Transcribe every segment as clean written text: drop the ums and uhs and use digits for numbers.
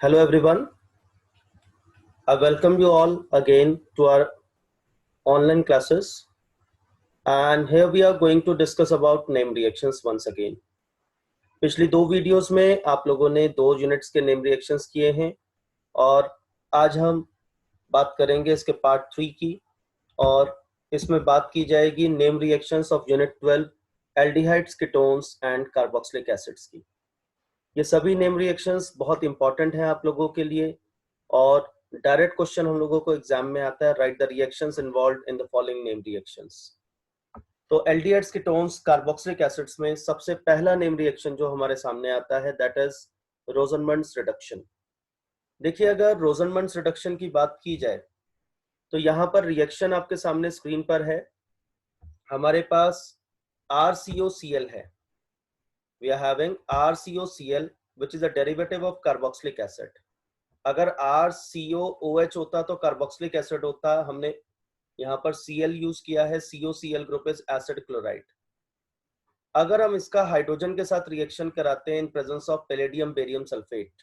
Hello everyone, I welcome you all again to our online classes, and here we are going to discuss about name reactions once again. पिछली दो videos में आप लोगों ने दो units के name reactions किए हैं और आज हम बात करेंगे इसके पार्ट 3 की और इसमें बात की जाएगी name reactions of unit 12 aldehydes, ketones and carboxylic acids की। ये सभी नेम रिएक्शंस बहुत इंपॉर्टेंट हैं आप लोगों के लिए और डायरेक्ट क्वेश्चन हम लोगों को एग्जाम में आता है, right the reactions involved in the following name reactions. तो एल्डिहाइड्स, कीटोन्स, कार्बोक्सिलिक एसिड्स में सबसे पहला नेम रिएक्शन जो हमारे सामने आता है दैट इज रोजनमंड्स रिडक्शन। देखिए, अगर रोजनमंड्स रिडक्शन की बात की जाए तो यहाँ पर रिएक्शन आपके सामने स्क्रीन पर है। हमारे पास RCOCl है, we are having RCOCl which is a derivative of carboxylic acid। अगर RCOOH होता तो कार्बोक्सिलिक एसिड होता, हमने यहाँ पर Cl यूज किया है, COCl group is acid chloride. अगर हम इसका हाइड्रोजन के साथ रिएक्शन कराते हैं इन presence of palladium barium sulphate,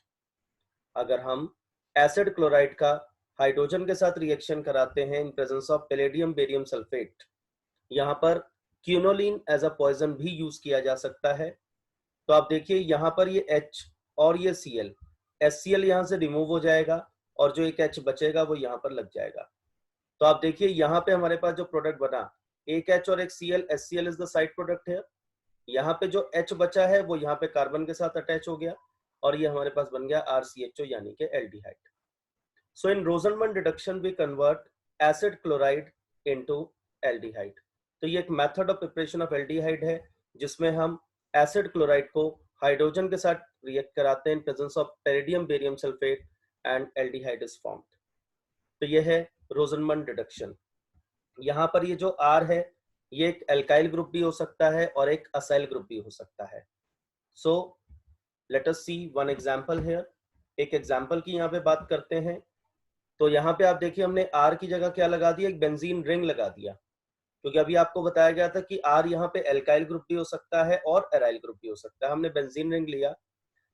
अगर हम एसिड क्लोराइड का हाइड्रोजन के साथ रिएक्शन कराते हैं इन presence of palladium barium sulphate, यहाँ पर क्यूनोलिन एज अ पॉइजन भी यूज किया जा सकता है। तो आप देखिए यहाँ पर ये H और ये Cl, HCl यहाँ से रिमूव हो जाएगा और जो एक H बचेगा वो यहाँ पर लग जाएगा। तो आप देखिए यहाँ पे हमारे पास जो प्रोडक्ट बना, एक H और एक Cl, HCl is the side product है। यहाँ पे जो H बचा है वो यहाँ पे कार्बन के साथ अटैच हो गया और ये हमारे पास बन गया RCHO यानी कि aldehyde. So in Rosenmund reduction we convert acid chloride into aldehyde. तो ये एक method of preparation of aldehyde है जिसमें हम एसिड क्लोराइड को हाइड्रोजन के साथ रिएक्ट कराते हैं इन presence of palladium barium sulphate and aldehyde is formed. तो ये है रोजनमंड रिडक्शन। यहाँ पर ये जो R है ये एक एल्काइल ग्रुप भी हो सकता है और एक असाइल ग्रुप भी हो सकता है। So let us see one example here. एक एग्जांपल की यहाँ पे बात करते हैं। तो यहाँ पे आप देखिए हमने R की जगह क्या लगा दिया, एक बेंजीन रिंग लगा दिया, क्योंकि अभी आपको बताया गया था कि R यहाँ पे एल्काइल ग्रुप भी हो सकता है और एराइल ग्रुप भी हो सकता है। हमने बेंजीन रिंग लिया,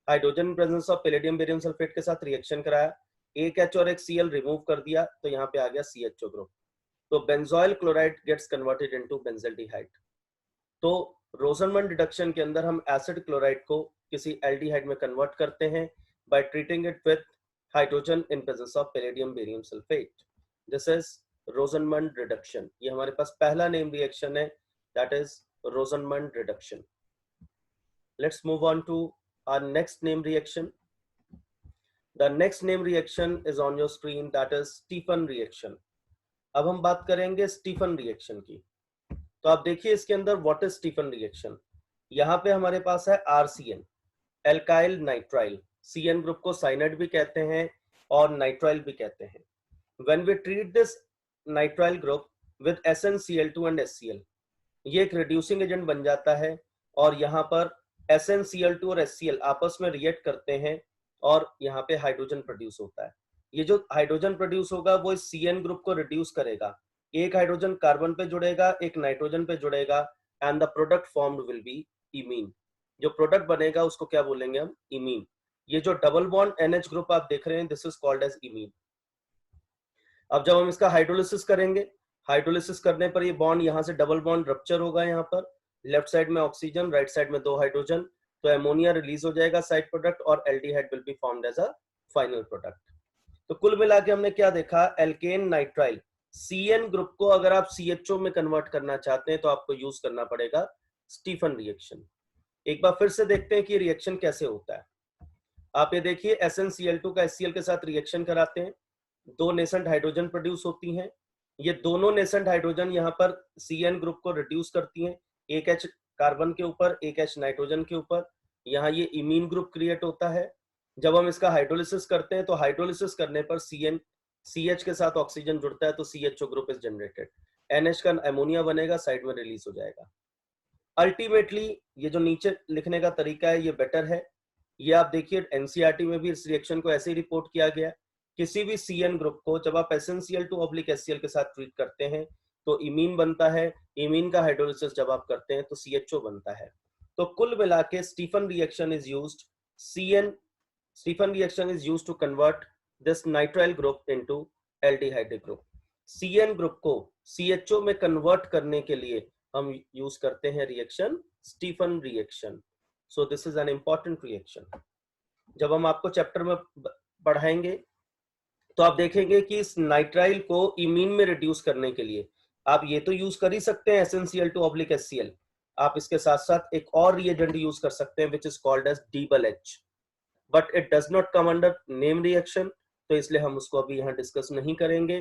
hydrogen presence of palladium barium sulphate के साथ रिएक्शन कराया, एक H और एक Cl रिमूव कर दिया तो यहाँ पे आ गया CHO ग्रुप। तो benzoyl chloride gets converted into benzaldehyde. तो रोजनमंड रिडक्शन के अंदर हम एसिड क्लोराइड को किसी एल्डिहाइड में कन्वर्ट करते हैं by treating it with hydrogen in presence of palladium barium sulphate. This is Rosenmund reduction. ये हमारे पास पहला नेम रिएक्शन है, that is Rosenmund reduction. Let's move on to our next name reaction. The next name reaction is on your screen, that is Stephan reaction। अब हम बात करेंगे Stephen reaction की। तो आप देखिए इसके अंदर व्हाट इज स्टीफन रिएक्शन। यहाँ पे हमारे पास है RCN, alkyl nitrile. CN group को साइनाइड भी कहते हैं और नाइट्राइल भी कहते हैं। When we treat this nitrile group with SnCl2 and HCl, ये एक रिड्यूसिंग एजेंट बन जाता है और यहाँ पर SnCl2 और HCl आपस में रिएक्ट करते हैं और यहाँ पे हाइड्रोजन प्रोड्यूस होता है। ये जो हाइड्रोजन प्रोड्यूस होगा वो इस CN ग्रुप को रिड्यूस करेगा, एक हाइड्रोजन कार्बन पे जुड़ेगा, एक नाइट्रोजन पे जुड़ेगा and the product formed will be imine. जो प्रोडक्ट बनेगा उसको क्या बोलेंगे हम, इमीन। ये जो डबल बॉन्ड NH ग्रुप आप देख रहे हैं this is called as imine. अब जब हम इसका हाइड्रोलिसिस करेंगे, हाइड्रोलिसिस करने पर ये बॉन्ड यहाँ से डबल बॉन्ड रप्चर होगा, यहाँ पर लेफ्ट साइड में ऑक्सीजन, राइट साइड में दो हाइड्रोजन, तो एमोनिया रिलीज हो जाएगा साइड प्रोडक्ट और aldehyde will be formed as a final product. तो कुल मिला के हमने क्या देखा, एल्केन नाइट्राइल CN ग्रुप को अगर आप CHO में कन्वर्ट करना चाहते हैं तो आपको यूज करना पड़ेगा स्टीफन रिएक्शन। एक बार फिर से देखते हैं कि रिएक्शन कैसे होता है। आप ये देखिए SnCl2 का HCl के साथ रिएक्शन कराते हैं, दो नेसेंट हाइड्रोजन प्रोड्यूस होती हैं। ये दोनों नेसेंट हाइड्रोजन यहाँ पर CN ग्रुप को रिड्यूस करती हैं, एक H कार्बन के ऊपर, एक H नाइट्रोजन के ऊपर। यहाँ ये इमीन ग्रुप क्रिएट होता है। जब हम इसका हाइड्रोलिसिस करते हैं तो हाइड्रोलिसिस करने पर CH के साथ ऑक्सीजन जुड़ता है तो CHO group is generated, NH का एमोनिया बनेगा, साइड में रिलीज हो जाएगा। अल्टीमेटली ये जो नीचे लिखने का तरीका है ये बेटर है। ये आप देखिए NCERT में भी इस रिएक्शन को ऐसे ही रिपोर्ट किया गया। किसी भी CN ग्रुप को जब आप SnCl2/HCl के साथ ट्रीट करते हैं तो इमीन बनता है, इमीन का हाइड्रोलिसिस जब आप करते हैं तो CHO बनता है। तो कुल मिला के Stephen reaction is used CN Stephen reaction is used to convert this nitrile group into aldehyde group. CN group को CHO में कन्वर्ट करने के लिए हम यूज करते हैं reaction Stephen reaction. So this is an important reaction. जब हम आपको चैप्टर में पढ़ाएंगे तो आप देखेंगे कि इस नाइट्राइल को इमीन में रिड्यूस करने के लिए आप ये तो यूज कर ही सकते हैं SnCl2/HCl. आप इसके साथ साथ एक और रिएजेंट यूज कर सकते हैं which is called as DBH, but it does not come under name reaction, तो इसलिए हम उसको अभी यहाँ डिस्कस नहीं करेंगे.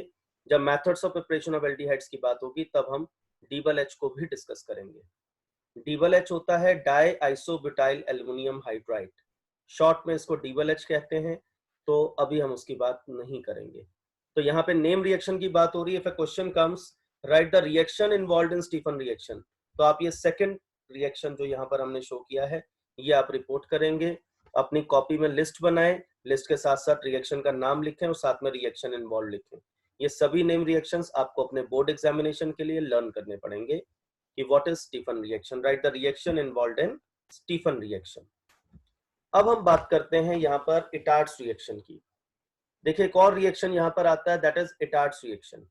जब methods of preparation of aldehydes की बात होगी तब हम DBH को भी डिस्कस करेंगे. DBH होता है die isobutyl aluminium hydride, short में इसको DBH कहते हैं, तो अभी हम उसकी बात नहीं करेंगे. तो यहाँ पे नेम रिएक्शन की बात हो रही है. If a question comes write the reaction involved in Stephen reaction, तो आप ये सेकंड रिएक्शन जो यहाँ पर हमने शो किया है ये आप रिपोर्ट करेंगे. अपनी कॉपी में लिस्ट बनाएं, लिस्ट के साथ साथ रिएक्शन का नाम लिखें और साथ में रिएक्शन इन्वॉल्व लिखें. ये सभी नेम रिएक्शंस आपको अपने बोर्ड एग्जामिनेशन के लिए लर्न करने पड़ेंगे कि what is Stephen reaction. Write the reaction involved in Stephen reaction. अब हम बात करते हैं यहाँ पर इटार्ड्स रिएक्शन की. देखिए एक और रिएक्शन यहाँ पर आता है, दैट इज इटार्ड्स रिएक्शन.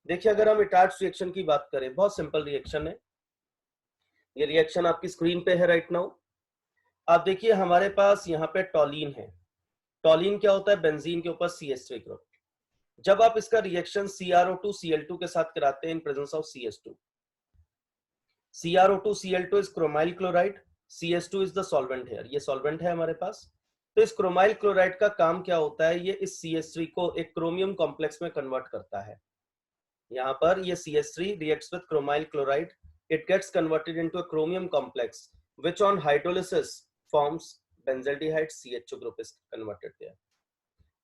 देखिए अगर हम इटार्ड्स रिएक्शन की बात करें, बहुत सिंपल रिएक्शन है. ये रिएक्शन आपकी स्क्रीन पे है राइट नाउ. आप देखिए हमारे पास यहाँ पे टॉलीन है. टॉलीन क्या होता है? बेंजीन के ऊपर CH3 ग्रुप. जब आप इसका रिएक्शन CrO2Cl2 के साथ कराते हैं इन presence of CH2, CrO2Cl2 is chromyl chloride, CH2 is the solvent here. ये सॉल्वेंट है हमारे पास. तो इस क्रोमाइल क्लोराइड का काम क्या होता है? ये इस CH3 को एक क्रोमियम कॉम्प्लेक्स में कन्वर्ट करता है. यहाँ पर ये CH3 reacts with chromyl chloride, it gets converted into a chromium complex which on hydrolysis forms benzaldehyde. CHO group is converted there.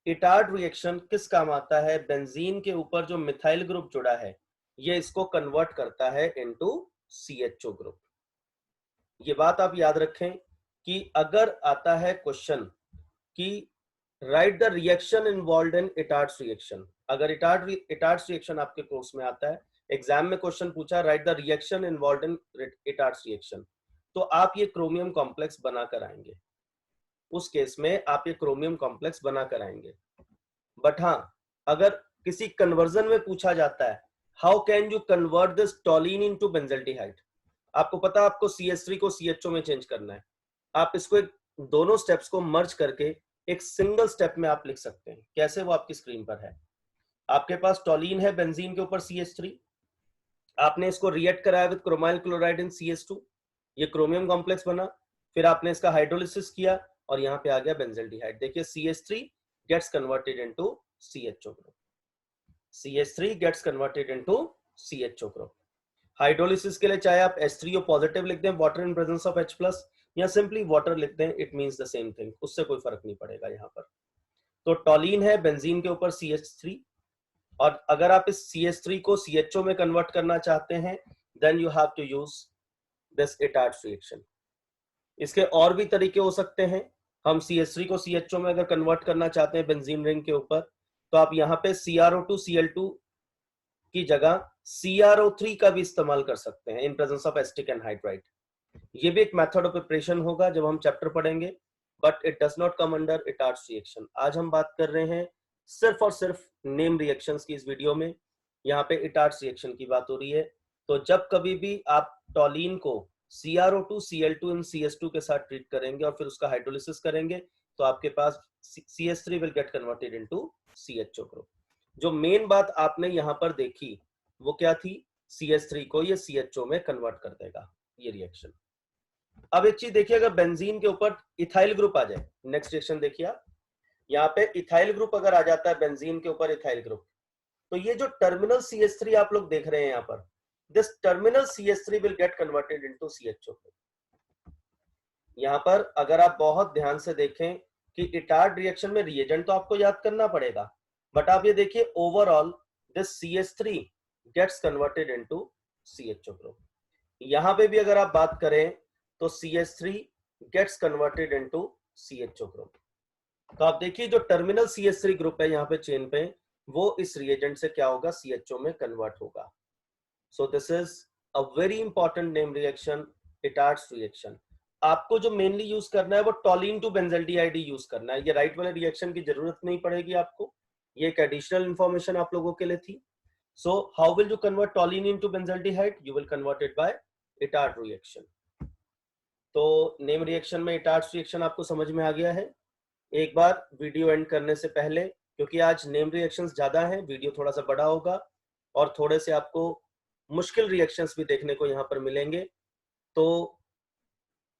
Etard reaction किस काम आता है? बेंजीन के ऊपर जो मिथाइल ग्रुप जुड़ा है ये इसको कन्वर्ट करता है इनटू CHO ग्रुप. ये बात आप याद रखें कि अगर आता है क्वेश्चन कि write the reaction involved in Etard's reaction, अगर इटार्ड्स रिएक्शन आपके कोर्स में आता है, एग्जाम में क्वेश्चन पूछा write the reaction involved in Etard's reaction, तो आप ये क्रोमियम कॉम्प्लेक्स बनाकर आएंगे. उस केस में आप ये क्रोमियम कॉम्प्लेक्स बनाकर आएंगे. बट हाँ, अगर किसी कन्वर्जन में पूछा जाता है how can you convert this toluene into benzaldehyde, आपको पता आपको CH3 को CHO में चेंज करना है. आप इसको दोनों स्टेप्स को मर्ज करके एक सिंगल स्टेप में आप लिख सकते हैं. कैसे? वो आपकी स्क्रीन पर है. आपके पास टॉलीन है बेंजीन के ऊपर CH3, आपने इसको रिएक्ट कराया with chromyl chloride in CH2, ये क्रोमियम कॉम्प्लेक्स बना. फिर आपने इसका हाइड्रोलिसिस किया और यहाँ पे आ गया बेंजल्डिहाइड. देखिए CH3 gets converted into CHO group. CH3 gets converted into CHO group. Hydrolysis के लिए चाहे आप H3O पॉजिटिव लिख दें, water in presence of H+, या सिंपली वाटर लिख दें, it means the same thing, उससे कोई फर्क नहीं पड़ेगा यहाँ पर. तो टॉलीन है बेंजीन के ऊपर CH3, और अगर आप इस CH3 को CHO में कन्वर्ट करना चाहते हैं then you have to use this Etard's reaction. इसके और भी तरीके हो सकते हैं. हम CH3 को CHO में अगर कन्वर्ट करना चाहते हैं बेंजीन रिंग के ऊपर, तो आप यहाँ पे CrO2Cl2 की जगह CrO3 का भी इस्तेमाल कर सकते हैं इन प्रेजेंस ऑफ एसिटिक एनहाइड्राइड. ये भी एक मेथड ऑफ प्रिपरेशन होगा जब हम चैप्टर पढ़ेंगे, but it does not come under Etard's reaction. आज हम बात कर रहे हैं सिर्फ और सिर्फ नेम रिएक्शंस की. इस वीडियो में यहाँ पे इटार्ड्स रिएक्शन की बात हो रही है. तो जब कभी भी आप टॉलीन को CrO2Cl2 इन CH2 के साथ ट्रीट करेंगे और फिर उसका हाइड्रोलिसिस करेंगे, तो आपके पास CH3 will get converted into CHO group. जो मेन बात आपने यहाँ पर देखी वो क्या थी? CH3 को ये CHO में कन्वर्ट कर देगा ये रिएक्शन. अब एक चीज देखिए, अगर बेंजीन के ऊपर इथाइल ग्रुप आ जाए, नेक्स्ट रिएक्शन देखिए आप, यहाँ पे इथाइल ग्रुप अगर आ जाता है बेंजीन के ऊपर इथाइल ग्रुप, तो ये जो टर्मिनल CH3 आप लोग देख रहे हैं यहाँ पर, this terminal CH3 will get converted into CHO. यहाँ पर अगर आप बहुत ध्यान से देखें कि इटार्ड रिएक्शन में रिएजेंट तो आपको याद करना पड़ेगा, बट आप ये देखिए overall this CH3 gets converted into CHO group. यहाँ पे भी अगर आप बात करें तो CH3 gets converted into CHO group. तो आप देखिए जो टर्मिनल CH3 ग्रुप है यहाँ पे चेन पे, वो इस रिएजेंट से क्या होगा? CHO में कन्वर्ट होगा. So this is a very important name reaction, Etard's reaction. आपको जो मेनली यूज करना है वो टॉलिन टू बेंजल्डिहाइड यूज करना है। ये राइट वाले रिएक्शन की जरूरत नहीं पड़ेगी आपको, ये एक एडिशनल इंफॉर्मेशन आप लोगों के लिए थी। So how will you convert टॉलिन into benzaldehyde? You will convert it by Etard reaction. तो नेम रिएक्शन में इटार्ड रिएक्शन आपको समझ में आ गया है। एक बार वीडियो एंड करने से पहले, क्योंकि आज नेम रिएक्शंस ज्यादा हैं, वीडियो थोड़ा सा बड़ा होगा और थोड़े से आपको मुश्किल रिएक्शंस भी देखने को यहाँ पर मिलेंगे। तो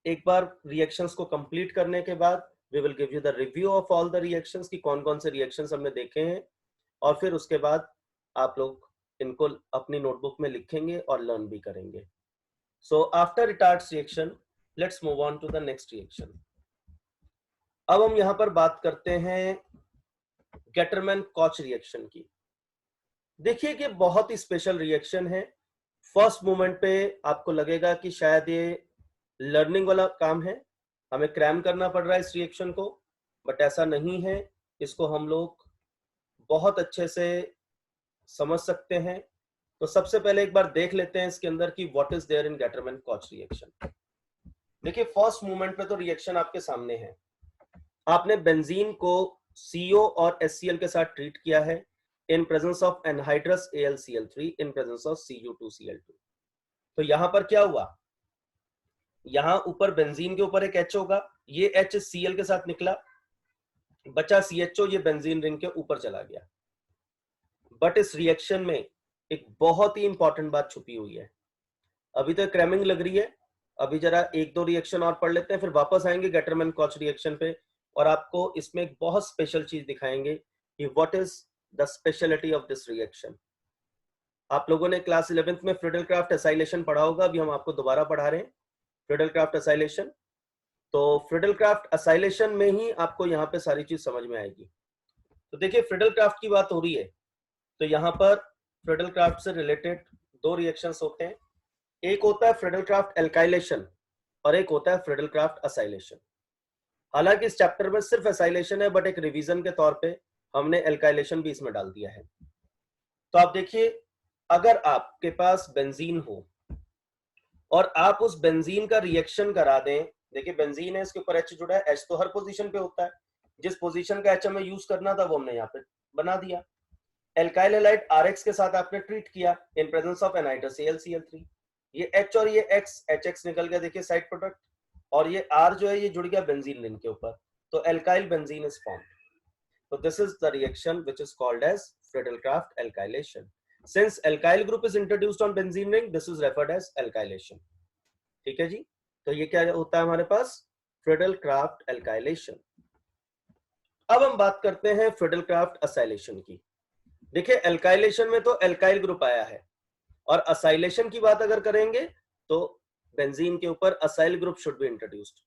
एक बार रिएक्शंस को कंप्लीट करने के बाद we will give you the review of all the reactions कि कौन कौन से रिएक्शंस हमने देखे हैं, और फिर उसके बाद आप लोग इनको अपनी नोटबुक में लिखेंगे और लर्न भी करेंगे। So after Etard's reaction let's move on to the next reaction. अब हम यहाँ पर बात करते हैं गेटरमैन कॉच रिएक्शन की। देखिए कि बहुत ही स्पेशल रिएक्शन है। फर्स्ट मोमेंट पे आपको लगेगा कि शायद ये लर्निंग वाला काम है, हमें क्रैम करना पड़ रहा है इस रिएक्शन को, बट ऐसा नहीं है। इसको हम लोग बहुत अच्छे से समझ सकते हैं। तो सबसे पहले एक बार देख लेते हैं इसके अंदर कि what is there in Gattermann Koch reaction. देखिए फर्स्ट मोमेंट पे तो रिएक्शन आपके सामने है। आपने बेंजीन को CO और HCl के साथ ट्रीट किया है इन presence of anhydrous AlCl3 in presence of Cu2Cl2। तो यहां पर क्या हुआ, यहां ऊपर बेंजीन के ऊपर एक H होगा, ये H Cl के साथ निकला, बचा CHO, ये बेंजीन रिंग के ऊपर चला गया। बट इस रिएक्शन में एक बहुत ही इंपॉर्टेंट बात छुपी हुई है। अभी तो क्रैमिंग लग रही है, अभी जरा एक दो रिएक्शन और पढ़ लेते हैं, फिर वापस आएंगे गेटरमैन कॉच रिएक्शन पे और आपको इसमें एक बहुत स्पेशल चीज दिखाएंगे कि what is the speciality of this reaction. आप लोगों ने क्लास 11th में फ्रिडल-क्राफ्ट एसाइलेशन पढ़ा होगा, अभी हम आपको दोबारा पढ़ा रहे हैं फ्रिडल-क्राफ्ट एसाइलेशन। तो फ्रिडल-क्राफ्ट एसाइलेशन में ही आपको यहाँ पे सारी चीज समझ में आएगी। तो देखिए फ्रिडल-क्राफ्ट की बात हो रही है, तो यहाँ पर फ्रिडल-क्राफ्ट से रिलेटेड दो रिएक्शंस होते हैं। एक होता है फ्रिडल-क्राफ्ट एल्काइलेशन और एक होता है फ्रिडल-क्राफ्ट एसाइलेशन। हालांकि इस चैप्टर में सिर्फ एसाइलेशन है, बट एक रिवीजन के तौर पे हमने एल्काइलेशन भी इसमें डाल दिया है। तो आप देखिए, अगर आपके पास बेंजीन हो और आप उस बेंजीन का रिएक्शन करा दें, देखिए बेंजीन है, इसके ऊपर H जुड़ा है, H तो हर पोजीशन पे होता है, जिस पोजीशन का H हमें यूज करना था वो हमने यहाँ पे बना दिया। एल्काइल हैलाइड RX के साथ आपने ट्रीट किया इन प्रेजेंस ऑफ एनहाइड्रस AlCl3, ये H और ये X, HX निकल गया, देखिए साइड प्रोडक्ट, और ये R जो है ये जुड़ गया बेंजीन रिंग के ऊपर, तो alkyl benzene is formed. So this is the reaction which is called as Friedel-Crafts alkylation. Since alkyl group is introduced on benzene ring, this is referred as alkylation. ठीक है जी, तो ये क्या होता है हमारे पास, Friedel-Crafts alkylation। अब हम बात करते हैं Friedel-Crafts acylation की। देखिए alkylation में तो alkyl ग्रुप आया है, और acylation की बात अगर करेंगे तो बेंजीन के ऊपर acyl group should be introduced.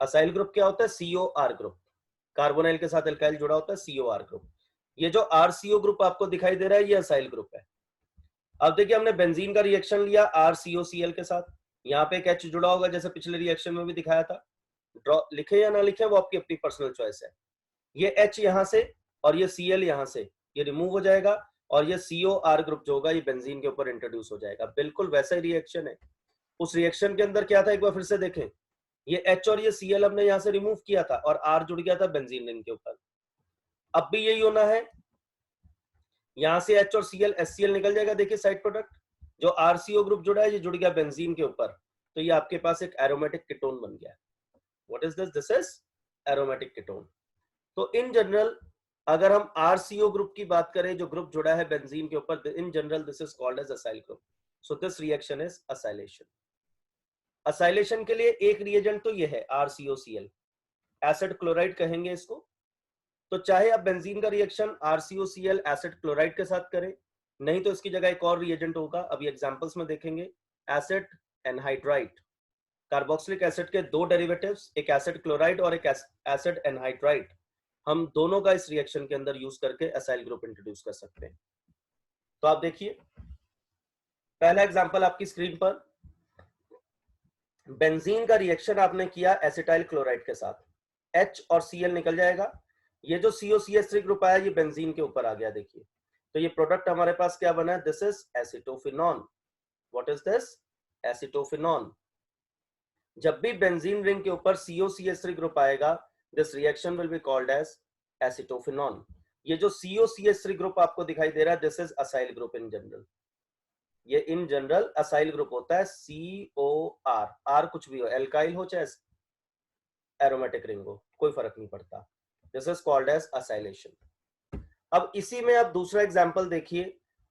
acyl group क्या होता है, COR ग्रुप, कार्बोनाइल के साथ एल्काइल जुड़ा होता है, COR ग्रुप। ये जो RCO ग्रुप आपको दिखाई दे रहा है ये असाइल ग्रुप है। अब देखिए हमने बेंजीन का रिएक्शन लिया RCOCl के साथ, यहाँ पे एक H जुड़ा होगा जैसे पिछले रिएक्शन में भी दिखाया था। ड्रॉ लिखे या ना लिखे वो आपकी अपनी पर्सनल चॉइस है। ये H यहाँ से और ये Cl यहाँ से ये रिमूव हो जाएगा, और ये COR ग्रुप जो होगा ये बेंजीन के ऊपर इंट्रोड्यूस हो जाएगा। बिल्कुल वैसा ही रिएक्शन है। उस रिएक्शन के अंदर क्या था, एक बार फिर से देखें, ये H और ये Cl हमने यहाँ से रिमूव किया था और R जुड़ गया था बेंजीन रिंग के ऊपर। अब भी यही होना है, यहाँ से H और Cl HCl निकल जाएगा, देखिए साइड प्रोडक्ट, जो RCO ग्रुप जुड़ा है ये जुड़ गया बेंजीन के ऊपर, तो ये आपके पास एक एरोमेटिक कीटोन बन गया। What is this, this is aromatic ketone. तो इन जनरल अगर हम RCO ग्रुप की बात करें जो ग्रुप जुड़ा है बेंजीन के ऊपर, in general this is called as acyl group. So this reaction is acylation. Acylation के लिए एक रिएजेंट तो ये है RCOCl, एसिड क्लोराइड कहेंगे इसको। तो चाहे आप बेंजीन का रिएक्शन RCOCl एसिड क्लोराइड के साथ करें, नहीं तो इसकी जगह एक और रिएजेंट होगा, अभी एग्जांपल्स में देखेंगे, एसिड एनहाइड्राइड। कार्बोक्सिलिक एसिड के दो डेरिवेटिव्स, एक एसिड क्लोराइड और एक एसिड एनहाइड्राइड, हम दोनों का इस रिएक्शन के अंदर यूज करके असाइल ग्रुप इंट्रोड्यूस कर सकते हैं। तो आप देखिए पहला एग्जांपल आपकी स्क्रीन पर, बेंजीन का रिएक्शन आपने किया एसिटाइल क्लोराइड के साथ, H और Cl निकल जाएगा, ये जो COCH3 ग्रुप आया ये बेंजीन के ऊपर आ गया। देखिए तो ये प्रोडक्ट हमारे पास क्या बना है, this is acetophenone. What is this, acetophenone. जब भी बेंजीन रिंग के ऊपर COCH3 ग्रुप आएगा, this reaction will be called as acetophenone. ये जो COCH3 ग्रुप आपको दिखाई दे रहा है, this is acyl group in general. ये इन जनरल असाइल ग्रुप होता है, COR, आर कुछ भी हो, एल्काइल हो चाहे एरोमेटिक रिंग हो, कोई फर्क नहीं पड़ता। This is called as acylation. अब इसी में आप दूसरा एग्जांपल देखिए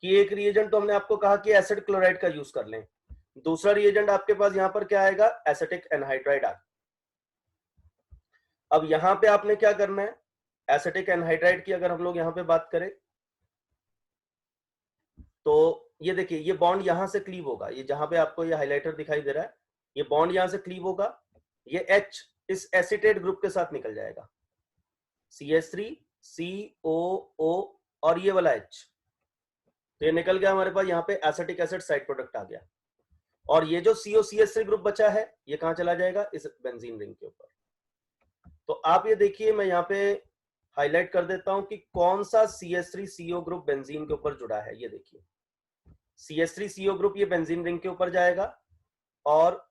कि एक रिएजेंट तो हमने आपको कहा कि एसिड क्लोराइड का यूज कर लें, दूसरा रिएजेंट आपके पास यहां पर क्या आएगा, एसिटिक एनहाइड्राइड आ। अब यहां पे आपने क्या करना है, एसिटिक एनहाइड्राइड की अगर हम लोग यहां पे बात करें तो ये देखिए, ये बॉन्ड यहां से क्लीव होगा, ये जहां पे आपको ये हाइलाइटर दिखाई दे रहा है, ये बॉन्ड यहां से क्लीव होगा, ये H इस एसिटेट ग्रुप के साथ निकल जाएगा, CH3 COO और ये वाला H, तो ये निकल गया हमारे पास, यहाँ पे एसिटिक एसिड साइड प्रोडक्ट आ गया। और ये जो COCH3 ग्रुप बचा है, ये कहां चला जाएगा, इस बेंजीन रिंग के ऊपर। तो आप ये देखिए, मैं यहाँ पे हाईलाइट कर देता हूं कि कौन सा CH3CO ग्रुप बेंजीन के ऊपर जुड़ा है। ये देखिए, CH3CO ग्रुप ये बेंजीन रिंग के ऊपर जाएगा, और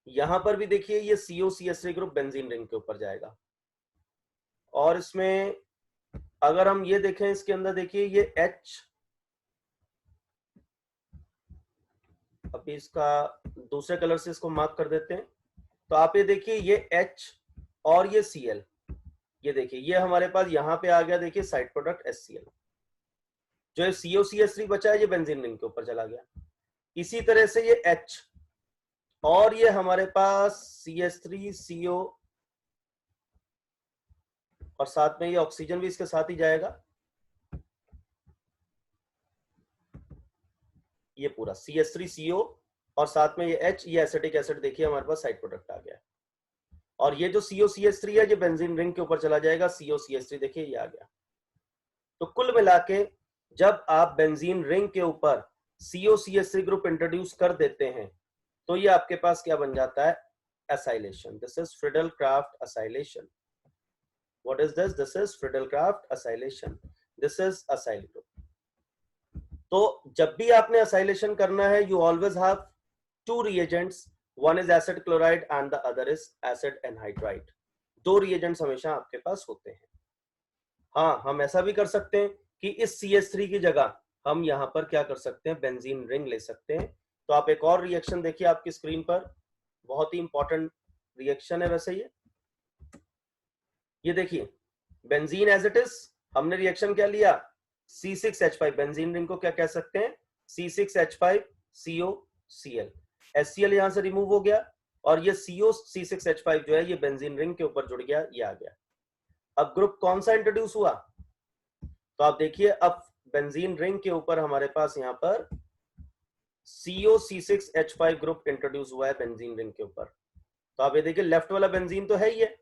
यहां पर भी देखिए ये COCH3 ग्रुप बेंजीन रिंग के ऊपर जाएगा। और इसमें अगर हम ये देखें, इसके अंदर देखिए ये H, अभी इसका दूसरे कलर से इसको मार्क कर देते हैं, तो आप ये देखिए ये H और ये Cl, ये देखिए ये हमारे पास यहां पे आ गया, देखिए साइड प्रोडक्ट HCl। जो COCH3 बचा है ये बेंजीन रिंग के ऊपर चला गया। इसी तरह से ये H और ये हमारे पास CH3CO, और साथ में ये ऑक्सीजन भी इसके साथ ही जाएगा, ये पूरा CH3CO और साथ में ये H, ये एसिटिक एसिड देखिए हमारे पास साइड प्रोडक्ट आ गया। और ये जो COCH3 है ये बेंजीन रिंग के ऊपर चला जाएगा, COCH3 देखिए ये आ गया। तो कुल मिला के जब आप बेंजीन रिंग के ऊपर COCH3 ग्रुप इंट्रोड्यूस कर देते हैं तो ये आपके पास क्या बन जाता है, acylation. This is Friedel Crafts acylation. What is this? This is Friedel Crafts acylation. This is acyl group. तो जब भी आपने एसाइलेशन करना है, you always have two reagents, one is acid chloride and the other is acid anhydride. दो reagents हमेशा आपके पास होते हैं। हाँ, हम ऐसा भी कर सकते हैं कि इस CH3 की जगह हम यहां पर क्या कर सकते हैं, बेंजीन रिंग ले सकते हैं। तो आप एक और रिएक्शन देखिए आपकी स्क्रीन पर, बहुत ही इंपॉर्टेंट रिएक्शन है वैसे ये देखिए, बेंजीन एज इट इज, हमने रिएक्शन क्या लिया, C6H5, बेंजीन रिंग को क्या कह सकते हैं, C6H5COCl। HCl यहां से रिमूव हो गया और ये C6H5 जो है ये बेंजीन रिंग के ऊपर जुड़ गया, ये आ गया। अब ग्रुप कौन सा इंट्रोड्यूस हुआ, तो आप देखिए अब बेंजीन रिंग के ऊपर हमारे पास यहां पर COC6H5 ग्रुप इंट्रोड्यूस हुआ है बेंजीन रिंग के ऊपर। तो आप ये देखिए, लेफ्ट वाला बेंजीन तो है ही है,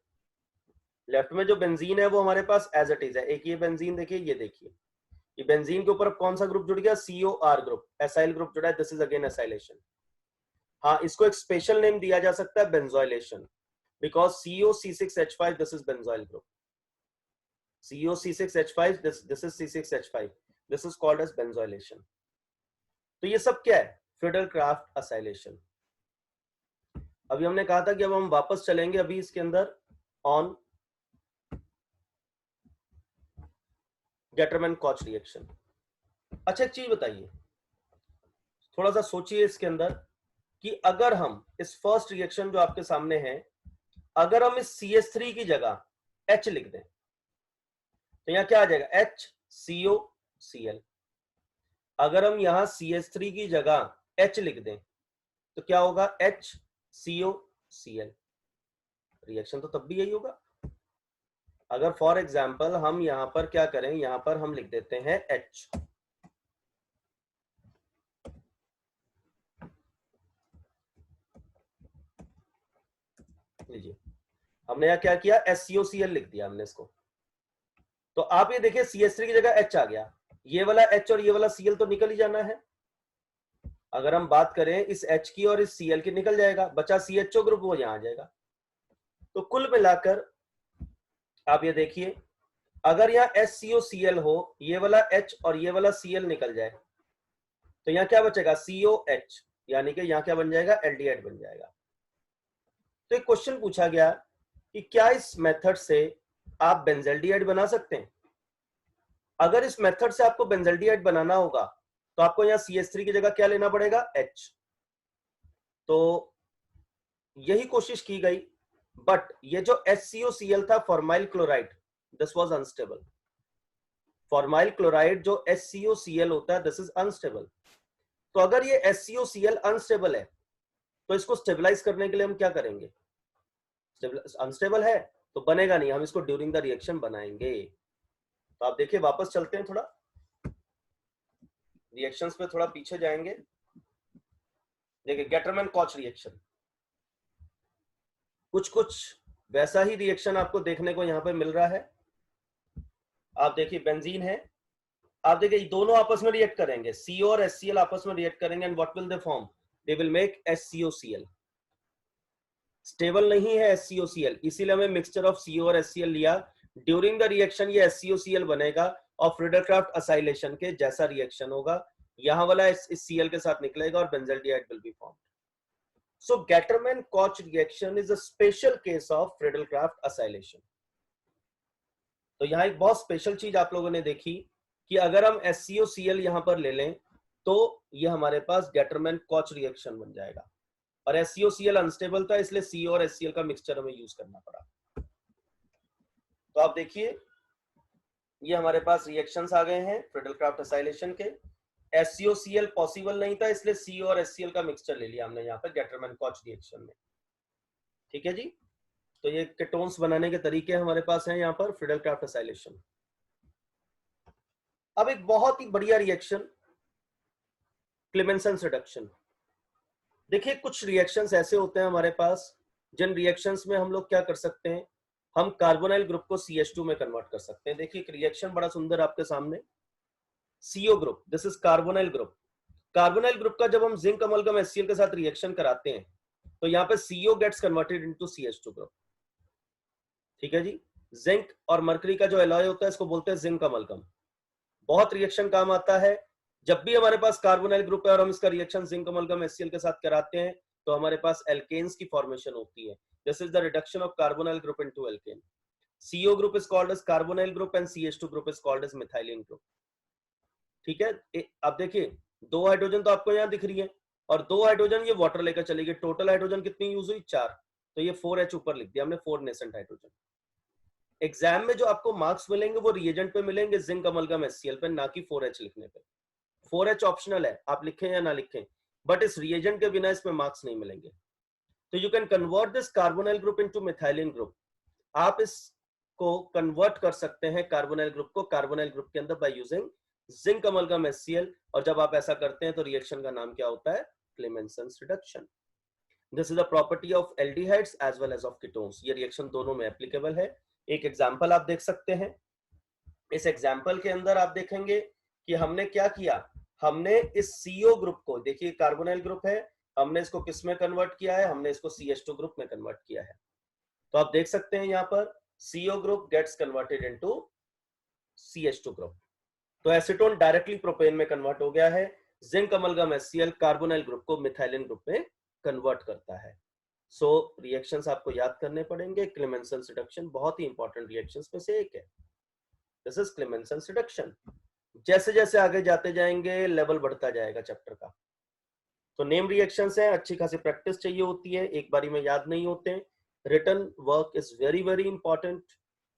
लेफ्ट में जो बेंजीन है वो हमारे पास एज इट इज है। एक ये बेंजीन देखिए, ये देखिए ये बेंजीन के ऊपर अब कौन सा ग्रुप जुड़ गया, COR ग्रुप, एसाइल ग्रुप जुड़ा है। This is again acylation. हाँ, इसको एक स्पेशल नेम दिया जा सकता है, benzoylation, because COC6H5 this is benzoyl group. COC6H5 this is C6H5, this is called as benzoylation। तो ये सब क्या है, फ्रिडल-क्राफ्ट एसाइलेशन। अभी हमने कहा था कि अब हम वापस चलेंगे अभी इसके अंदर ऑन गेटरमैन-कॉच रिएक्शन। अच्छा, एक चीज बताइए, थोड़ा सा सोचिए इसके अंदर कि अगर हम इस फर्स्ट रिएक्शन जो आपके सामने है, अगर हम इस CH3 की जगह H लिख दें तो यहां क्या आ जाएगा, HCOCl। अगर हम यहां CH3 की जगह H लिख दें तो क्या होगा, HCOCl। रिएक्शन तो तब भी यही होगा। अगर फॉर एग्जांपल हम यहां पर क्या करें, यहां पर हम लिख देते हैं H, लीजिए हमने यहां क्या किया, HCOCl लिख दिया हमने इसको। तो आप ये देखिए CH3 की जगह H आ गया, ये वाला H और ये वाला Cl तो निकल ही जाना है। अगर हम बात करें इस H की और इस Cl की, निकल जाएगा, बचा CHO ग्रुप, वो यहां आ जाएगा। तो कुल मिलाकर आप ये देखिए, अगर यहाँ HCOCl हो, ये वाला H और ये वाला Cl निकल जाए तो यहाँ क्या बचेगा, COH, यानी कि यहाँ क्या बन जाएगा, एल्डिहाइड बन जाएगा। तो एक क्वेश्चन पूछा गया कि क्या इस मेथड से आप बेंजल्डिहाइड बना सकते हैं। अगर इस मेथड से आपको बेंजल्डिहाइड बनाना होगा तो आपको यहाँ CH3 की जगह क्या लेना पड़ेगा, H। तो यही कोशिश की गई, बट ये जो HCOCl था formyl chloride, this was unstable. Formyl chloride जो HCOCl होता है, दिस इज अनस्टेबल। तो अगर ये HCOCl अनस्टेबल है तो इसको स्टेबलाइज करने के लिए हम क्या करेंगे, अनस्टेबल है तो बनेगा नहीं, हम इसको ड्यूरिंग द रिएक्शन बनाएंगे। तो आप देखिए, वापस चलते हैं, थोड़ा रिएक्शंस पे थोड़ा पीछे जाएंगे। देखिए गेटरमैन कॉच रिएक्शन, कुछ वैसा ही रिएक्शन आपको देखने को यहां पे मिल रहा है। आप देखिए बेंजीन है, आप देखिए दोनों आपस में रिएक्ट करेंगे, CO और HCl आपस में रिएक्ट करेंगे, and what will they form, they will make HCOCl। Stable नहीं है HCOCl, इसीलिए हमें मिक्सचर ऑफ CO और HCl लिया। ड्यूरिंग द रिएक्शन ये HCOCl बनेगा और फ्रीडलक्राफ्ट असाइलेशन के जैसा रिएक्शन होगा, यहां वाला इस Cl के साथ निकलेगा और benzaldehyde will be formed. So Gattermann Koch reaction is a special case of Friedel Crafts acylation. तो यहाँ एक बहुत स्पेशल चीज आप लोगों ने देखी कि अगर हम HCOCl यहां पर ले लें तो ये हमारे पास गेटरमैन-कॉच रिएक्शन बन जाएगा, और HCOCl अनस्टेबल था इसलिए CO और HCl का मिक्सचर हमें यूज करना पड़ा। तो आप देखिए ये हमारे पास रिएक्शंस आ गए हैं फ्रीडलक्राफ्ट असाइलेशन के। HCOCl पॉसिबल नहीं था इसलिए CO और HCl का मिक्सचर ले लिया हमने यहाँ पर गेटरमैन-कॉच रिएक्शन में। ठीक है जी, तो ये कीटोन्स बनाने के तरीके हमारे पास हैं यहाँ पर फ्रीडलक्राफ्ट असाइलेशन। अब एक बहुत ही बढ़िया रिएक्शन, क्लेमेंसन्स रिडक्शन। देखिए कुछ रिएक्शंस ऐसे होते हैं हमारे पास जिन रिएक्शंस में हम लोग क्या कर सकते हैं, हम कार्बोनाइल ग्रुप को CH2 में कन्वर्ट कर सकते हैं। देखिए एक रिएक्शन बड़ा सुंदर आपके सामने, CO group, this is carbonyl group. Carbonyl group का जब हम जिंक अमलगम HCl के साथ रिएक्शन कराते हैं तो यहाँ पे CO gets converted into CH2 group. ठीक है जी, जिंक और मरकरी का जो एलॉय होता है इसको बोलते हैं जिंक अमलगम। बहुत रिएक्शन काम आता है। जब भी हमारे पास कार्बोनाइल ग्रुप है और हम इसका रिएक्शन जिंक अमलगम HCl के साथ कराते हैं तो हमारे पास एल्केन्स की फॉर्मेशन होती है। This is the reduction of carbonyl group into alkane. CO group is called as carbonyl group and CH2 group is called as methylene group. ठीक है, अब देखिए 2 हाइड्रोजन तो आपको यहाँ दिख रही है और 2 हाइड्रोजन ये वाटर लेकर चलेगी। टोटल हाइड्रोजन कितनी यूज हुई, 4, तो ये 4H ऊपर लिख दिया हमने, 4 नेसेंट हाइड्रोजन। एग्जाम में जो आपको मार्क्स मिलेंगे वो रिएजेंट पे मिलेंगे जिंक अमलगम HCl पे, ना कि 4H लिखने पे। 4H ऑप्शनल है, आप लिखें या ना लिखें, बट इस रिएजेंट के बिना इसमें मार्क्स नहीं मिलेंगे। तो you can convert this carbonyl group into methylene group. आप इसको कन्वर्ट कर सकते हैं कार्बोनाइल ग्रुप को कार्बोनाइल ग्रुप के अंदर by using zinc amalgam HCl, और जब आप ऐसा करते हैं तो रिएक्शन का नाम क्या होता है, Clemmensen's reduction. This is a property of aldehydes as well as of ketones. ये रिएक्शन दोनों में एप्लीकेबल है। एक एग्जांपल आप देख सकते हैं, इस एग्जांपल के अंदर आप देखेंगे कि हमने क्या किया, हमने इस CO ग्रुप को, देखिए कार्बोनाइल ग्रुप है, हमने इसको किस में कन्वर्ट किया है, हमने इसको CH2 ग्रुप में कन्वर्ट किया है। तो आप देख सकते हैं यहाँ पर CO group gets converted into CH2 group. तो एसीटोन डायरेक्टली प्रोपेन में कन्वर्ट हो गया है। Zinc amalgam HCl carbonyl group को मिथाइलिन ग्रुप में कन्वर्ट करता है। सो रिएक्शंस आपको याद करने पड़ेंगे। क्लेमेंसन्स रिडक्शन बहुत ही इंपॉर्टेंट रिएक्शंस में से एक है। This is Clemmensen's reduction. जैसे जैसे आगे जाते जाएंगे लेवल बढ़ता जाएगा चैप्टर का। तो नेम रिएक्शंस हैं, अच्छी खासी प्रैक्टिस चाहिए होती है, एक बारी में याद नहीं होते। Written work is very very important.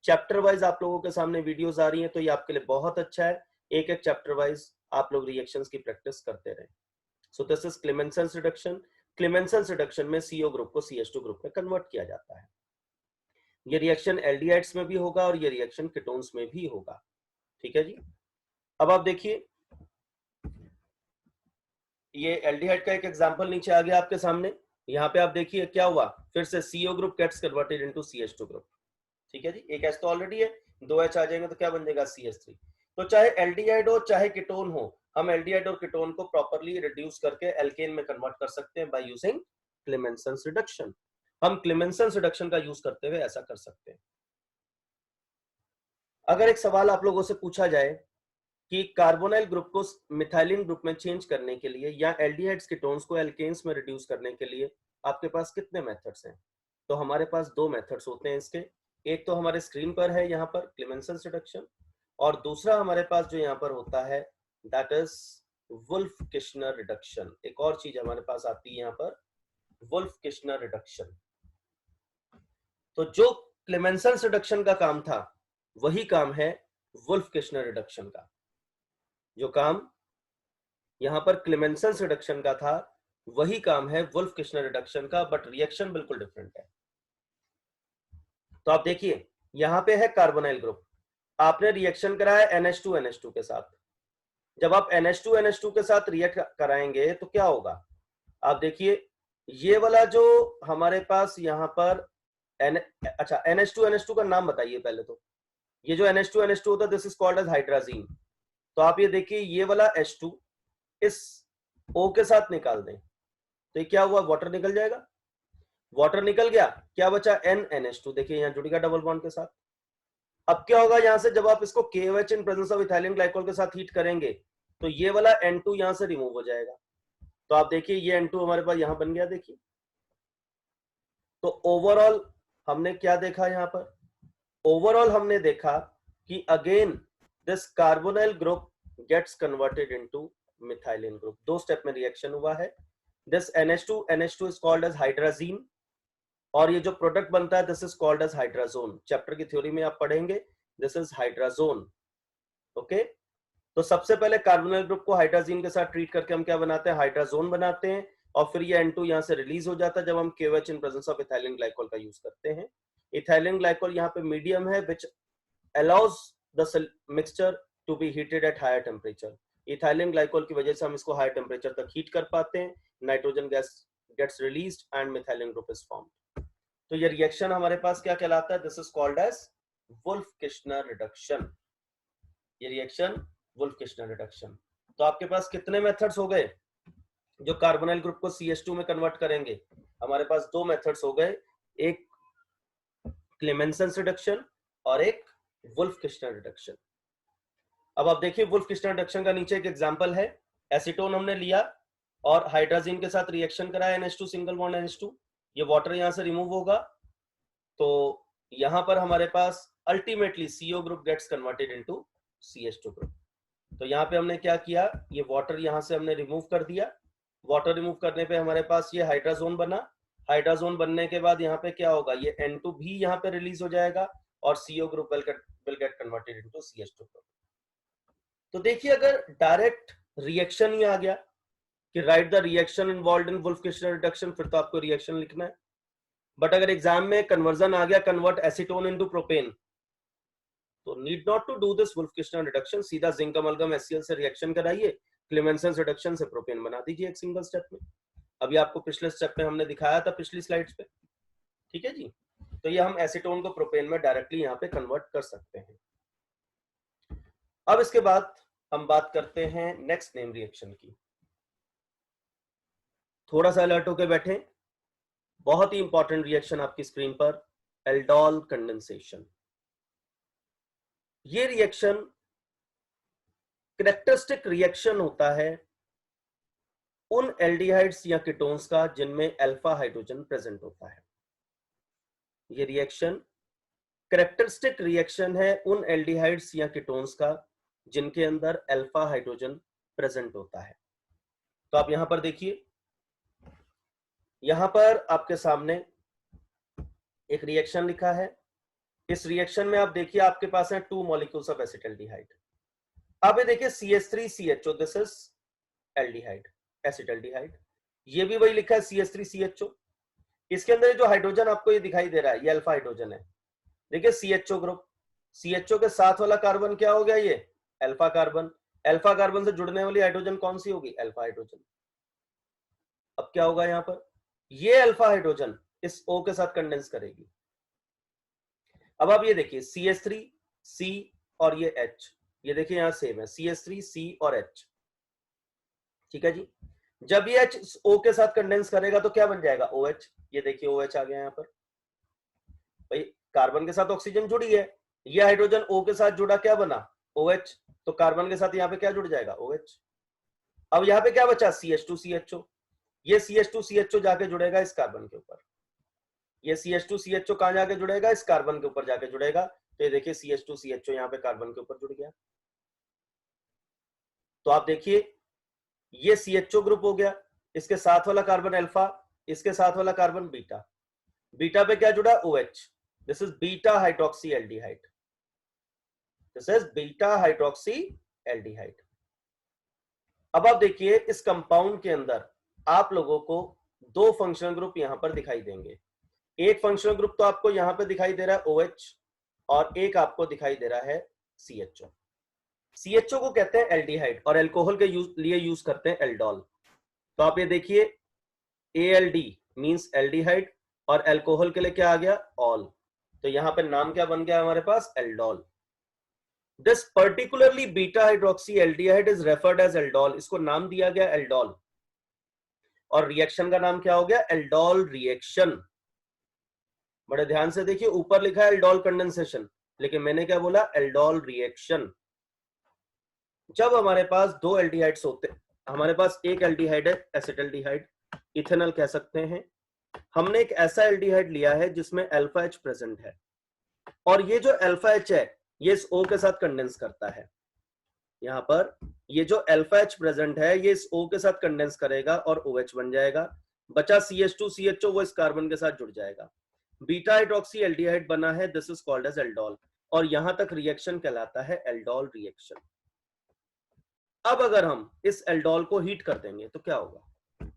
Chapter wise आप लोगों के सामने वीडियोस आ रही हैं तो ये आपके लिए बहुत अच्छा है। एक एक चैप्टर वाइज आप लोग रिएक्शंस की प्रैक्टिस करते रहें। So this is Clemmensen's reduction. Clemmensen's reduction में CO ग्रुप को CH2 ग्रुप में कन्वर्ट किया जाता है। ये रिएक्शन एल्डिहाइड्स में भी होगा और ये रिएक्शन कीटोन्स में भी होगा। ठीक है जी, अब आप देखिए ये एल्डिहाइड का एक एग्जांपल नीचे आ गया आपके सामने। यहाँ पे आप देखिए क्या हुआ, फिर से CO group gets converted into CH2 group. ठीक है जी, एक H तो ऑलरेडी है, 2H आ जाएंगे तो क्या बन जाएगा, CH3। तो चाहे एल्डिहाइड हो चाहे कीटोन हो, हम एल्डिहाइड और कीटोन को प्रॉपर्ली रिड्यूस करके एल्केन में कन्वर्ट कर सकते हैं बाय यूजिंग क्लेमेंसन्स रिडक्शन। हम क्लेमेंसन्स रिडक्शन का यूज करते हुए ऐसा कर सकते हैं। अगर एक सवाल आप लोगों से पूछा जाए कि कार्बोनाइल ग्रुप को मिथाइलिन ग्रुप में चेंज करने के लिए या एल्डिहाइड्स कीटोन्स को एल्केन्स में रिड्यूस करने के लिए आपके पास कितने मेथड्स हैं, तो हमारे पास दो मेथड्स होते हैं इसके। एक तो हमारे स्क्रीन पर है यहाँ पर क्लेमेंसन रिडक्शन, और दूसरा हमारे पास जो यहाँ पर होता है दैट इज वुल्फ-किश्नर रिडक्शन। एक और चीज हमारे पास आती है यहाँ पर, वुल्फ-किश्नर रिडक्शन। तो जो क्लेमेंसन रिडक्शन का काम था वही काम है वुल्फ-किश्नर रिडक्शन का। जो काम यहां पर क्लेमेंसन रिडक्शन का था वही काम है वुल्फ-किश्नर रिडक्शन का, बट रिएक्शन बिल्कुल डिफरेंट है। तो आप देखिए यहां पे है कार्बोनाइल ग्रुप, आपने रिएक्शन कराया NH2NH2 के साथ। जब आप NH2NH2 के साथ रिएक्ट कराएंगे तो क्या होगा, आप देखिए ये वाला जो हमारे पास यहाँ पर अच्छा NH2NH2 का नाम बताइए पहले तो। ये जो NH2NH2 होता है this is called as hydrazine. तो आप ये देखिए ये वाला H2 इस O के साथ निकाल दें तो ये क्या हुआ, वाटर निकल जाएगा। वाटर निकल गया, क्या बचा NNH2, देखिए यहाँ जुड़ गया डबल बॉन्ड के साथ। अब क्या होगा यहां से, जब आप इसको KOH in presence of ethylene glycol के साथ हीट करेंगे तो ये वाला N2 यहां से रिमूव हो जाएगा। तो आप देखिए ये N2 हमारे पास यहां बन गया। देखिए तो ओवरऑल हमने क्या देखा यहां पर, ओवरऑल हमने देखा कि again this carbonyl group gets converted into methylene group. दो स्टेप में रिएक्शन हुआ है। This NH2 is called as hydrazine, और ये जो प्रोडक्ट बनता है this is called as hydrazone. Chapter की थ्योरी में आप पढ़ेंगे दिस इज हाइड्राजोन। ओके, तो सबसे पहले कार्बोनाइल ग्रुप को हाइड्राजीन के साथ ट्रीट करके हम क्या बनाते हैं, हाइड्राजोन बनाते हैं, और फिर ये N2 यहां से रिलीज हो जाता है जब हम KOH in presence of ethylene glycol का यूज करते हैं। इथाइलिन ग्लाइकोल यहाँ पे मीडियम है which allows the mixture to be heated at higher temperature. Ethylene glycol की वजह से हम इसको हायर टेम्परेचर तक हीट कर पाते हैं, nitrogen gas gets released and methylene group is formed. तो ये रिएक्शन हमारे पास क्या कहलाता है, this is called as Wolff Kishner reduction. ये रिएक्शन वुल्फ-किश्नर रिडक्शन। तो आपके पास कितने मेथड्स हो गए जो कार्बोनाइल ग्रुप को CH2 में कन्वर्ट करेंगे, हमारे पास दो मेथड्स हो गए, एक क्लेमेंसन रिडक्शन और एक वुल्फ-किश्नर रिडक्शन। अब आप देखिए वुल्फ-किश्नर रिडक्शन का नीचे एक एग्जांपल है, एसीटोन हमने लिया और हाइड्राजीन के साथ रिएक्शन कराया NH2 सिंगल बॉन्ड NH2, ये वाटर यहां से रिमूव होगा तो यहां पर हमारे पास ultimately CO group gets converted into CH2 group. तो यहाँ पे हमने क्या किया, ये वाटर यहां से हमने रिमूव कर दिया, वाटर रिमूव करने पे हमारे पास ये हाइड्राजोन बना, हाइड्राजोन बनने के बाद यहाँ पे क्या होगा, ये N2 भी यहाँ पे रिलीज हो जाएगा और CO group will get converted into CH2 group. तो देखिए अगर डायरेक्ट रिएक्शन ही आ गया कि write the reaction involved in wolf-Kishner reduction, फिर तो आपको रिएक्शन लिखना है। बट अगर एग्जाम में कन्वर्जन आ गया कन्वर्ट एसीटोन इनटू प्रोपेन, तो need not to do this Wolff Kishner reduction, सीधा जिंक अमलगम HCl से रिएक्शन कराइए, क्लेमेंसन रिडक्शन से प्रोपेन बना दीजिए एक सिंगल स्टेप में। अभी आपको पिछले स्टेप में हमने दिखाया था पिछली स्लाइड्स पे, ठीक है जी। तो ये हम एसीटोन को प्रोपेन में डायरेक्टली यहाँ पे कन्वर्ट कर सकते हैं। अब इसके बाद हम बात करते हैं नेक्स्ट नेम रिएक्शन की। थोड़ा सा अलर्ट होकर बैठे, बहुत ही इंपॉर्टेंट रिएक्शन आपकी स्क्रीन पर, एल्डोल कंडेंसेशन। ये रिएक्शन कैरेक्टरिस्टिक रिएक्शन होता है उन एल्डिहाइड्स या कीटोन्स का जिनमें अल्फा हाइड्रोजन प्रेजेंट होता है। ये रिएक्शन कैरेक्टरिस्टिक रिएक्शन है उन एल्डिहाइड्स या कीटोन्स का जिनके अंदर अल्फा हाइड्रोजन प्रेजेंट होता है। तो आप यहां पर देखिए, यहां पर आपके सामने एक रिएक्शन लिखा है। इस रिएक्शन में आप देखिए आपके पास है 2 मॉलिक्यूल्स ऑफ एसिटाल्डिहाइड। अब ये देखिए CH3CHO, this is aldehyde, acetaldehyde. ये भी वही लिखा है CH3CHO। इसके अंदर जो हाइड्रोजन आपको ये दिखाई दे रहा है ये अल्फा हाइड्रोजन है। देखिए CHO ग्रुप, CHO के साथ वाला कार्बन क्या हो गया, ये अल्फा कार्बन। अल्फा कार्बन से जुड़ने वाली हाइड्रोजन कौन सी होगी, अल्फा हाइड्रोजन। अब क्या होगा यहां पर, ये अल्फा हाइड्रोजन इस O के साथ कंडेंस करेगी। अब आप ये देखिए CH3 C और ये H, ये देखिए यहां सेम है CH3 C और H, ठीक है जी। जब ये H O के साथ कंडेंस करेगा तो क्या बन जाएगा, OH। ये देखिए OH आ गया यहां पर, भाई कार्बन के साथ ऑक्सीजन जुड़ी है, ये हाइड्रोजन O के साथ जुड़ा, क्या बना, OH। तो कार्बन के साथ यहाँ पे क्या जुड़ जाएगा, OH। अब यहाँ पे क्या बचा, CH2CHO। ये CH2CHO जाके जुड़ेगा इस कार्बन के ऊपर, ये CH2CHO कहां जाके जुड़ेगा, इस कार्बन के ऊपर जाके जुड़ेगा। तो ये देखिए CH2CHO यहाँ पे कार्बन के ऊपर जुड़ गया। तो आप देखिए ये CHO ग्रुप हो गया, इसके साथ वाला कार्बन अल्फा, इसके साथ वाला कार्बन बीटा, बीटा पे क्या जुड़ा, OH, this is beta hydroxy aldehyde, this is beta hydroxy aldehyde. अब आप देखिए इस कंपाउंड के अंदर आप लोगों को दो फंक्शनल ग्रुप यहां पर दिखाई देंगे। एक फंक्शनल ग्रुप तो आपको यहां पे दिखाई दे रहा है OH, और एक आपको दिखाई दे रहा है CHO। CHO को कहते हैं एल्डिहाइड और अल्कोहल के लिए यूज करते हैं एल्डोल। तो आप ये देखिए ALD मींस एल्डिहाइड और अल्कोहल के लिए क्या आ गया, ऑल। तो यहां पे नाम क्या बन गया हमारे पास, aldol. This particularly beta hydroxy aldehyde is referred as aldol, इसको नाम दिया गया एल्डोल, और रिएक्शन का नाम क्या हो गया, एल्डोल रिएक्शन। बड़े ध्यान से देखिए, ऊपर लिखा है एल्डोल कंडेंसेशन, लेकिन मैंने क्या बोला, एल्डोल रिएक्शन। जब हमारे पास दो एल्डिहाइड्स होते हैं, हमारे पास एक एल्डिहाइड है एसिटल्डिहाइड, इथेनॉल कह सकते हैं। हमने एक ऐसा एल्डिहाइड लिया है जिसमें अल्फा एच प्रेजेंट है, और ये जो अल्फा एच है ये इस O के साथ कंडेंस करता है। यहां पर ये जो अल्फा एच प्रेजेंट है ये इस O के साथ कंडेंस करेगा और OH बन जाएगा। बचा CH2CHO, वो इस कार्बन के साथ जुड़ जाएगा, बीटा हाइड्रोक्सी एल्डिहाइड बना है, this is called as aldol, और यहां तक रिएक्शन कहलाता है एल्डोल रिएक्शन। अब अगर हम इस एल्डोल को हीट कर देंगे तो क्या होगा,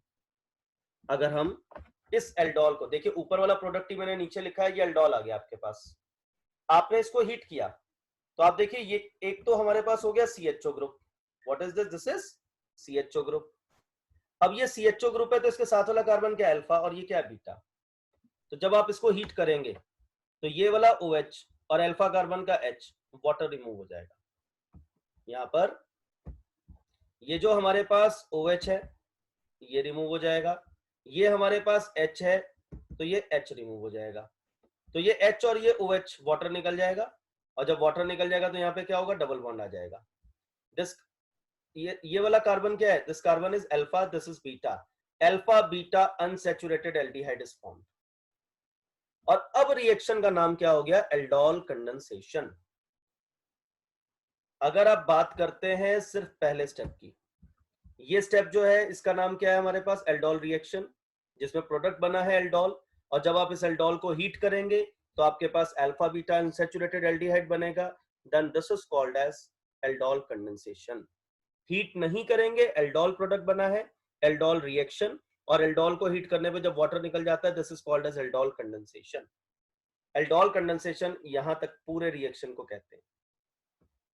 अगर हम इस एल्डोल को देखिए, ऊपर वाला प्रोडक्ट ही मैंने नीचे लिखा है, ये एल्डोल आ गया आपके पास, आपने इसको हीट किया तो आप देखिए ये एक तो हमारे पास हो गया CHO group, what is this, this is CHO group. अब ये CHO ग्रुप है तो इसके साथ वाला कार्बन क्या है, अल्फा, और ये क्या है, बीटा। तो जब आप इसको हीट करेंगे तो ये वाला OH और अल्फा कार्बन का H, वाटर रिमूव हो जाएगा। यहां पर ये जो हमारे पास OH है ये रिमूव हो जाएगा, ये हमारे पास H है तो ये H रिमूव हो जाएगा, तो ये H और ये OH वाटर निकल जाएगा, और जब वाटर निकल जाएगा तो यहाँ पे क्या होगा, डबल बॉन्ड आ जाएगा। दिस ये वाला कार्बन क्या है, this carbon is alpha, this is beta, alpha beta unsaturated aldehyde is formed. और अब रिएक्शन का नाम क्या हो गया, एल्डोल कंडेंसेशन। अगर आप बात करते हैं सिर्फ पहले स्टेप की, ये स्टेप जो है इसका नाम क्या है हमारे पास, एल्डोल रिएक्शन, जिसमें प्रोडक्ट बना है एल्डोल, और जब आप इस एल्डोल को हीट करेंगे तो आपके पास अल्फा बीटा अनसैचुरेटेड एल्डिहाइड बनेगा, then this is called as aldol condensation. Heat नहीं करेंगे, एल्डोल प्रोडक्ट बना है, एल्डोल रिएक्शन, और एल्डोल को हीट करने पे जब वाटर निकल जाता है, this is called as aldol condensation. Aldol condensation यहां तक पूरे रिएक्शन को कहते हैं।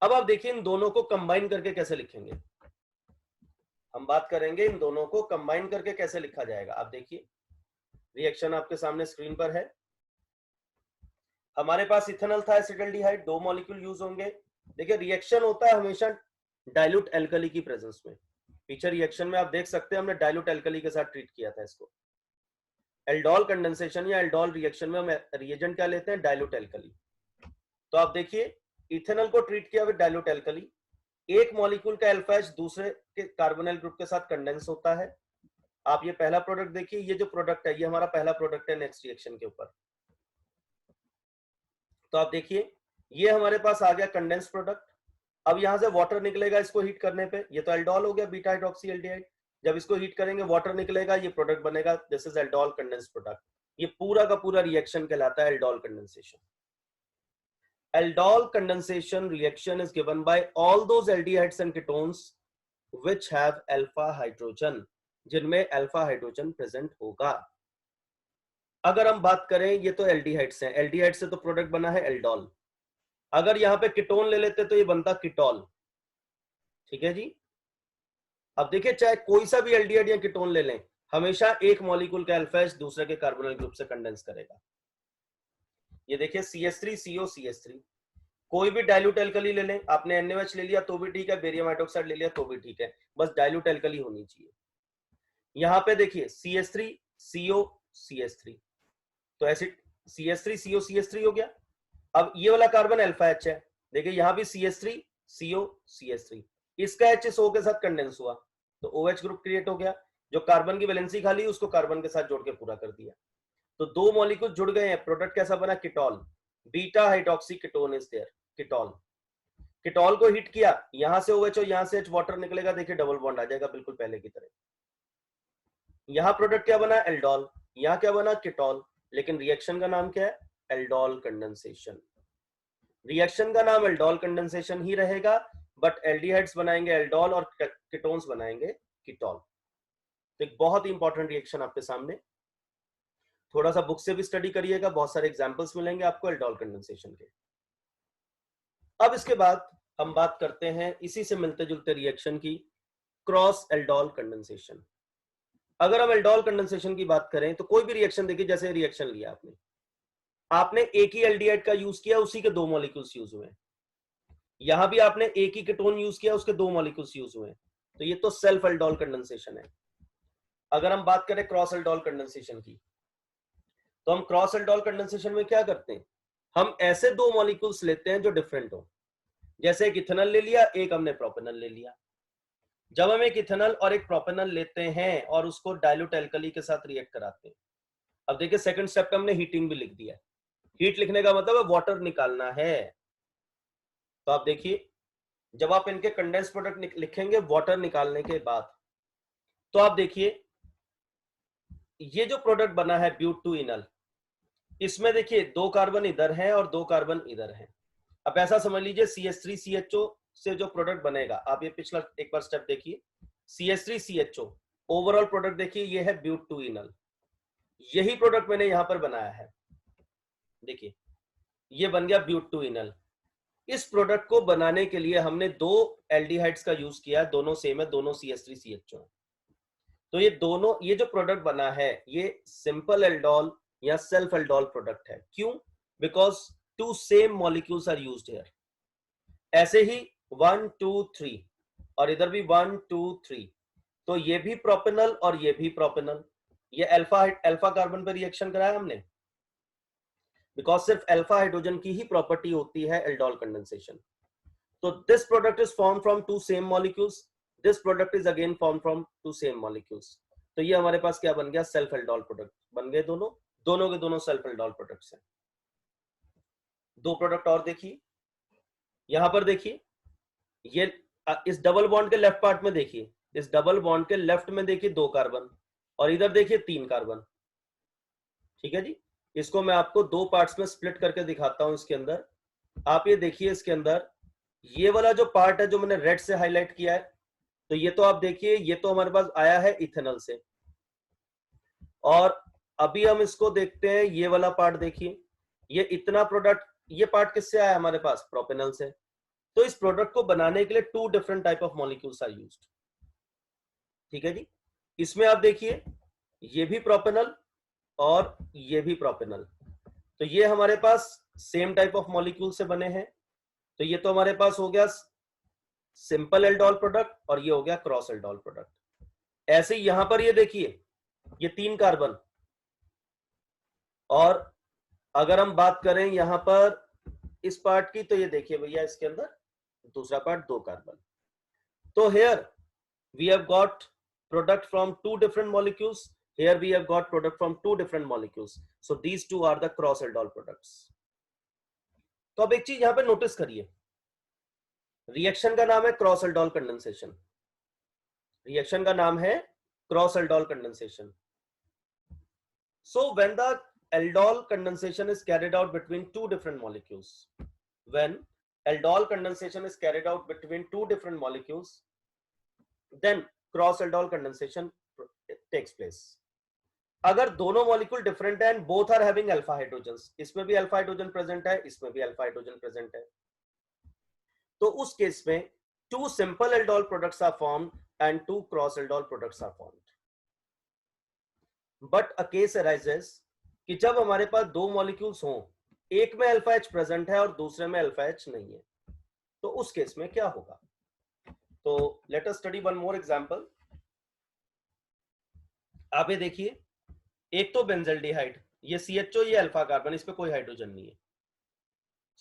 अब आप देखिए इन दोनों को कंबाइन करके कैसे लिखेंगे, हम बात करेंगे इन दोनों को कंबाइन करके कैसे लिखा जाएगा। आप देखिए रिएक्शन आपके सामने स्क्रीन पर है, हमारे पास इथेनॉल था एसिटल्डिहाइड, दो मॉलिक्यूल यूज होंगे। देखिए रिएक्शन होता है हमेशा डाइल्यूट एल्कली की प्रेजेंस में, पीछे रिएक्शन में आप देख सकते हैं हमने डाइल्यूट एल्कली के साथ ट्रीट किया था इसको। एल्डोल कंडेंसेशन या एल्डोल रिएक्शन में हम रिएजेंट क्या लेते हैं, डाइल्यूट एल्कली। तो आप देखिए इथेनॉल को ट्रीट किया विद डाइल्यूट एल्कली, एक मॉलिक्यूल का अल्फा एच दूसरे के कार्बोनिल ग्रुप के साथ कंडेंस होता है। आप ये पहला प्रोडक्ट देखिए, ये जो प्रोडक्ट है ये हमारा पहला प्रोडक्ट है नेक्स्ट रिएक्शन के ऊपर। तो आप देखिए ये हमारे पास आ गया कंडेंस प्रोडक्ट। अब यहां से वाटर निकलेगा इसको हीट करने पे, ये तो एल्डोल हो गया बीटा हाइड्रोक्सी एल्डिहाइड, जब इसको हीट करेंगे वाटर निकलेगा, ये प्रोडक्ट बनेगा, this is aldol condense product. ये पूरा का पूरा रिएक्शन कहलाता है aldol condensation. Aldol condensation reaction is given by all those aldehydes and ketones which have alpha hydrogen, जिनमें अल्फा हाइड्रोजन प्रेजेंट होगा। अगर हम बात करें, ये तो एल्डिहाइड्स हैं, एल्डिहाइड से तो प्रोडक्ट बना है एल्डोल, अगर यहां पे कीटोन ले लेते तो ये बनता कीटोल, ठीक है जी। अब देखिए चाहे कोई सा भी एल्डिहाइड या कीटोन ले लें, हमेशा एक मॉलिक्यूल का अल्फा एच दूसरे के कार्बोनिल ग्रुप से कंडेंस करेगा। ये देखिए CH3CO CH3, कोई भी डाइल्यूट एल्कली ले लें, आपने NaOH ले लिया तो भी ठीक है, बेरियम हाइड्रोक्साइड ले लिया तो भी ठीक है, बस डाइल्यूट एल्कली होनी चाहिए। यहां पे देखिए CH3CO CH3, तो एसिड CH3CO CH3 हो गया। अब ये वाला कार्बन अल्फा एच है, देखिए यहां भी CH3CO CH3, इसका H इस O के साथ कंडेंस हुआ तो OH ग्रुप क्रिएट हो गया, जो कार्बन की वैलेंसी खाली उसको कार्बन के साथ जोड़ के पूरा कर दिया। तो दो मॉलिक्यूल जुड़ गए हैं, प्रोडक्ट कैसा बना, ketol, beta hydroxy ketone is there, ketol. Ketol को हिट किया, यहां से OH और यहां से H, वाटर निकलेगा, देखिए डबल बॉन्ड आ जाएगा बिल्कुल पहले की तरह। यहां प्रोडक्ट क्या बना, एल्डोल, यहां क्या बना, कीटोल, लेकिन रिएक्शन का नाम क्या है, एल्डोल कंडेंसेशन। रिएक्शन का नाम एल्डोल कंडेंसेशन ही रहेगा, बट एल्डिहाइड्स बनाएंगे एल्डोल और कीटोन्स बनाएंगे कीटोल। तो एक बहुत ही इंपॉर्टेंट रिएक्शन आपके सामने, थोड़ा सा बुक से भी स्टडी करिएगा, बहुत सारे एग्जांपल्स मिलेंगे आपको एल्डोल कंडेंसेशन के। अब इसके बाद हम बात करते हैं इसी से मिलते जुलते रिएक्शन की, क्रॉस एल्डोल कंडेंसेशन। अगर हम एल्डोल कंडेंसेशन की बात करें तो कोई भी रिएक्शन देखिए, जैसे रिएक्शन लिया आपने एक ही एल्डिहाइड का यूज किया, उसी के दो मॉलिक्यूल्स यूज हुए। यहां भी आपने एक ही कीटोन यूज किया, उसके दो मॉलिक्यूल्स यूज हुए, तो ये तो सेल्फ एल्डोल कंडेंसेशन है। अगर हम बात करें क्रॉस एल्डोल कंडेंसेशन की, तो हम क्रॉस एल्डोल कंडेंसेशन में क्या करते हैं, हम ऐसे दो मॉलिक्यूल्स लेते हैं जो डिफरेंट हो, जैसे एक इथेनॉल ले लिया, एक हमने प्रोपेनॉल ले लिया। जब हम एक इथेनॉल और एक प्रोपेनॉल लेते हैं और उसको डाइल्यूट एल्कली के साथ रिएक्ट कराते हैं, अब देखिए सेकंड स्टेप पे हमने हीटिंग भी लिख दिया है। हीट लिखने का मतलब वाटर निकालना है। तो आप देखिए, जब आप इनके कंडेंस प्रोडक्ट लिखेंगे वाटर निकालने के बाद, तो आप देखिए ये जो प्रोडक्ट बना है ब्यूट टू इनल, इसमें देखिए दो कार्बन इधर है और दो कार्बन इधर है। अब ऐसा समझ लीजिए CH3CHO से जो प्रोडक्ट बनेगा, आप ये पिछला एक बार स्टेप देखिए, CH3CHO ओवरऑल प्रोडक्ट देखिए, ये है ब्यूट टू इनल, यही प्रोडक्ट मैंने यहां पर बनाया है। देखिए ये बन गया ब्यूट टू इनल। इस प्रोडक्ट को बनाने के लिए हमने दो एल्डिहाइड्स का यूज किया, दोनों सेम है, दोनों CH3CHO है। तो ये दोनों, ये जो प्रोडक्ट बना है ये सिंपल एल्डोल या सेल्फ एल्डोल प्रोडक्ट है। क्यों? Because two same molecules are used here. ऐसे ही 1 2 3 और इधर भी 1 2 3, तो ये भी प्रोपेनॉल और ये भी प्रोपेनॉल, ये अल्फा अल्फा कार्बन पर रिएक्शन कराया हमने, बिकॉज सिर्फ अल्फा हाइड्रोजन की ही प्रॉपर्टी होती है एल्डोल कंडेंसेशन। तो this product is form from two same molecules, this product is again form from two same molecules. तो ये हमारे पास क्या बन गया, सेल्फ एल्डोल प्रोडक्ट बन गए, दोनों दोनों के दोनों सेल्फ एल्डोल प्रोडक्ट्स हैं। दो प्रोडक्ट और देखिए, यहां पर देखिए, ये इस डबल बॉन्ड के लेफ्ट पार्ट में देखिए, इस डबल बॉन्ड के लेफ्ट में देखिए दो कार्बन और इधर देखिए तीन कार्बन। ठीक है जी, इसको मैं आपको दो पार्ट्स में स्प्लिट करके दिखाता हूं। इसके अंदर आप ये देखिए, इसके अंदर ये वाला जो पार्ट है जो मैंने रेड से हाईलाइट किया है, तो ये तो आप देखिए, ये तो हमारे पास आया है इथेनॉल से, और अभी हम इसको देखते हैं, ये वाला पार्ट देखिए, ये इतना प्रोडक्ट, ये पार्ट किससे आया हमारे पास, प्रोपेनॉल से। तो इस प्रोडक्ट को बनाने के लिए two different type of molecules are used. ठीक है जी, इसमें आप देखिए ये भी प्रोपेनॉल और ये भी प्रोपेनॉल, तो ये हमारे पास सेम टाइप ऑफ मॉलिक्यूल से बने हैं। तो ये तो हमारे पास हो गया सिंपल एल्डोल प्रोडक्ट और ये हो गया क्रॉस एल्डोल प्रोडक्ट। ऐसे ही यहां पर ये देखिए, ये तीन कार्बन, और अगर हम बात करें यहां पर इस पार्ट की, तो ये देखिए भैया, इसके अंदर दूसरा पार्ट दो कार्बन। तो here we have got product from two different molecules, here we have got product from two different molecules, so these two are the cross aldol products. तो अब एक चीज यहां पे नोटिस करिए, रिएक्शन का नाम है क्रॉस एल्डोल कंडेंसेशन, रिएक्शन का नाम है cross aldol condensation. So when the aldol condensation is carried out between two different molecules, when aldol condensation is carried out between two different molecules, then cross aldol condensation takes place. अगर दोनों molecule different है and both are having alpha hydrogens, इसमें भी alpha hydrogen present है, इसमें भी alpha hydrogen present है, तो उस केस में two simple aldol products are formed and two cross aldol products are formed. But a case arises कि जब हमारे पास दो मॉलिक्यूल्स हों, एक में अल्फा एच प्रेजेंट है और दूसरे में अल्फा एच नहीं है, तो उस केस में क्या होगा। तो let us study one more example. आप ये देखिए, एक तो बेंजल्डिहाइड, ये CHO, ये अल्फा कार्बन, इस पे कोई हाइड्रोजन नहीं है,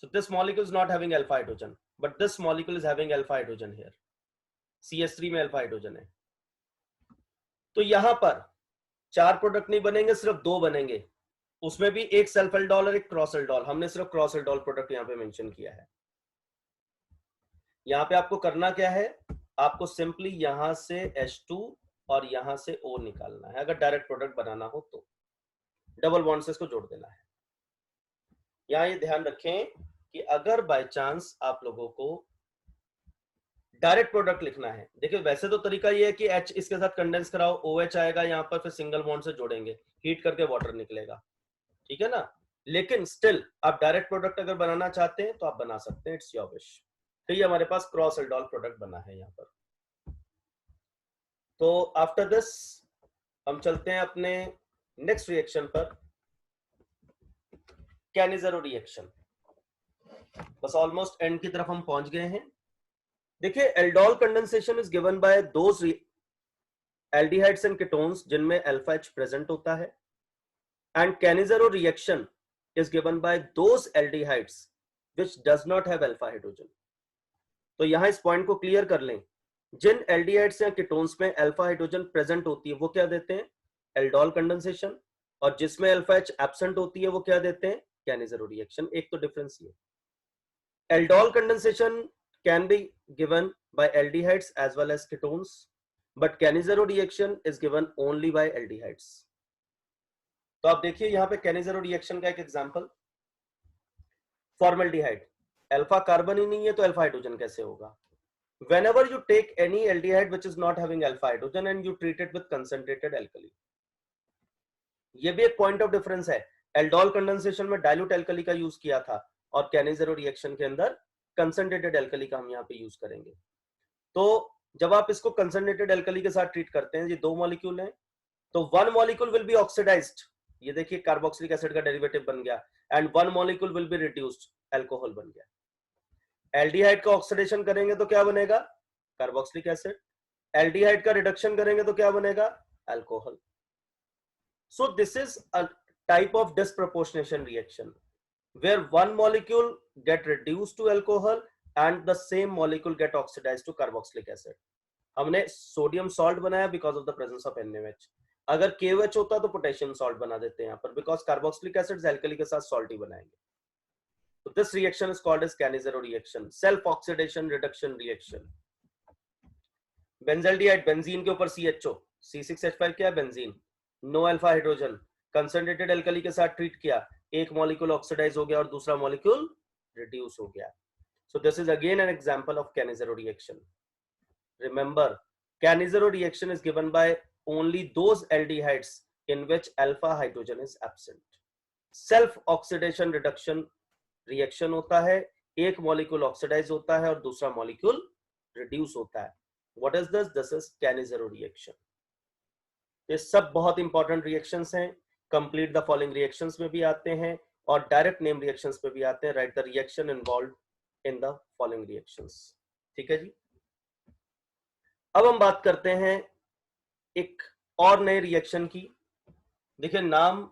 so this molecule is not having alpha hydrogen, but this molecule is having alpha hydrogen here, CH3 में अल्फा हाइड्रोजन है। तो यहां पर चार प्रोडक्ट नहीं बनेंगे, सिर्फ दो बनेंगे, उसमें भी एक सेल्फ एल्डोल और एक क्रॉस एल्डोल, हमने सिर्फ क्रॉस एल्डोल प्रोडक्ट यहाँ पे मेंशन किया है। यहाँ पे आपको करना क्या है, आपको सिंपली यहां से H2 और यहां से O निकालना है, अगर डायरेक्ट प्रोडक्ट बनाना हो तो डबल बॉन्ड से इसको जोड़ देना है। यहाँ ये ध्यान रखें कि अगर बाय चांस आप लोगों को डायरेक्ट प्रोडक्ट लिखना है, देखिए वैसे तो तरीका ये है कि H इसके साथ कंडेंस कराओ, OH आएगा यहाँ पर, फिर सिंगल बॉन्ड से जोड़ेंगे, हीट करके वाटर निकलेगा, ठीक है ना। लेकिन स्टिल आप डायरेक्ट प्रोडक्ट अगर बनाना चाहते हैं तो आप बना सकते हैं, इट्स योर विश। तो ये हमारे पास क्रॉस एल्डोल प्रोडक्ट बना है यहाँ पर। तो आफ्टर दिस हम चलते हैं अपने नेक्स्ट रिएक्शन पर, कैनिज़ेरो रिएक्शन। बस ऑलमोस्ट एंड की तरफ हम पहुंच गए हैं। देखिए aldol condensation is given by those aldehydes and ketones जिनमें अल्फा H प्रेजेंट होता है, and कैनिज़ेरो reaction is given by those aldehydes which does not have alpha hydrogen। तो यहां इस पॉइंट को क्लियर कर लें, जिन एल्डिहाइड्स या कीटोन्स में अल्फा हाइड्रोजन प्रेजेंट होती है वो क्या देते हैं, एल्डोल कंडेंसेशन, और जिसमें अल्फा H एब्सेंट होती है वो क्या देते हैं, कैनिज़ेरो रिएक्शन। एक तो डिफरेंस ये, aldol condensation can be given by aldehydes as well as ketones, but Cannizzaro reaction is given only by aldehydes. तो आप देखिए यहां पे कैनिज़ेरो रिएक्शन का एक एग्जांपल, फॉर्मल्डिहाइड, अल्फा कार्बन ही नहीं है तो अल्फा हाइड्रोजन कैसे होगा। Whenever you take any aldehyde which is not having alpha hydrogen and you treat it with concentrated alkali, ये भी एक पॉइंट ऑफ डिफरेंस है। एल्डोल कंडेंसेशन में डाइल्यूट एल्कली का यूज किया था और कैनिज़ेरो रिएक्शन के अंदर कंसंट्रेटेड एल्कली का हम यहाँ पे यूज करेंगे। तो जब आप इसको कंसंट्रेटेड एल्कली के साथ ट्रीट करते हैं, ये दो मॉलिक्यूल हैं, तो one molecule will be oxidised, ये देखिए कार्बोक्सिलिक एसिड का डेरिवेटिव बन गया, and one molecule will be reduced, alcohol बन गया। एल्डिहाइड का ऑक्सीडेशन करेंगे तो क्या बनेगा, कार्बोक्सिलिक एसिड, एल्डिहाइड का रिडक्शन करेंगे तो क्या बनेगा, alcohol. So this is a type of disproportionation reaction where one molecule get reduced to alcohol and the same molecule get oxidized to carboxylic acid। हमने सोडियम सॉल्ट बनाया because of the presence of NaOH, अगर KOH होता तो potassium salt बना देते हैं यहाँ पर, बिकॉज कार्बोक्सिलिक एसिड एल्कली के साथ सॉल्ट ही बनाएंगे। So this reaction is called as Cannizzaro reaction, self oxidation reduction reaction। Benzaldehyde, benzene के ऊपर CHO, C6H5 क्या है, benzene, no alpha hydrogen, concentrated alkali के साथ ट्रीट किया, एक मॉलिक्यूल ऑक्सीडाइज हो गया और दूसरा मॉलिक्यूल रिड्यूस हो गया। सो this is again an example of कैनिज़ेरो reaction. Remember, कैनिज़ेरो reaction is given by only those aldehydes in which alpha hydrogen is absent. Self oxidation reduction reaction होता है, एक मॉलिक्यूल ऑक्सीडाइज होता है और दूसरा मॉलिक्यूल रिड्यूस होता है। What is this, this is कैनिज़ेरो reaction. ये सब बहुत इंपॉर्टेंट रिएक्शंस हैं, कंप्लीट द फॉलोइंग रिएक्शंस में भी आते हैं और डायरेक्ट नेम रिएक्शंस में भी आते हैं। Right the reaction involved in the following reactions. ठीक है जी। अब हम बात करते हैं एक और नए रिएक्शन की। देखिए नाम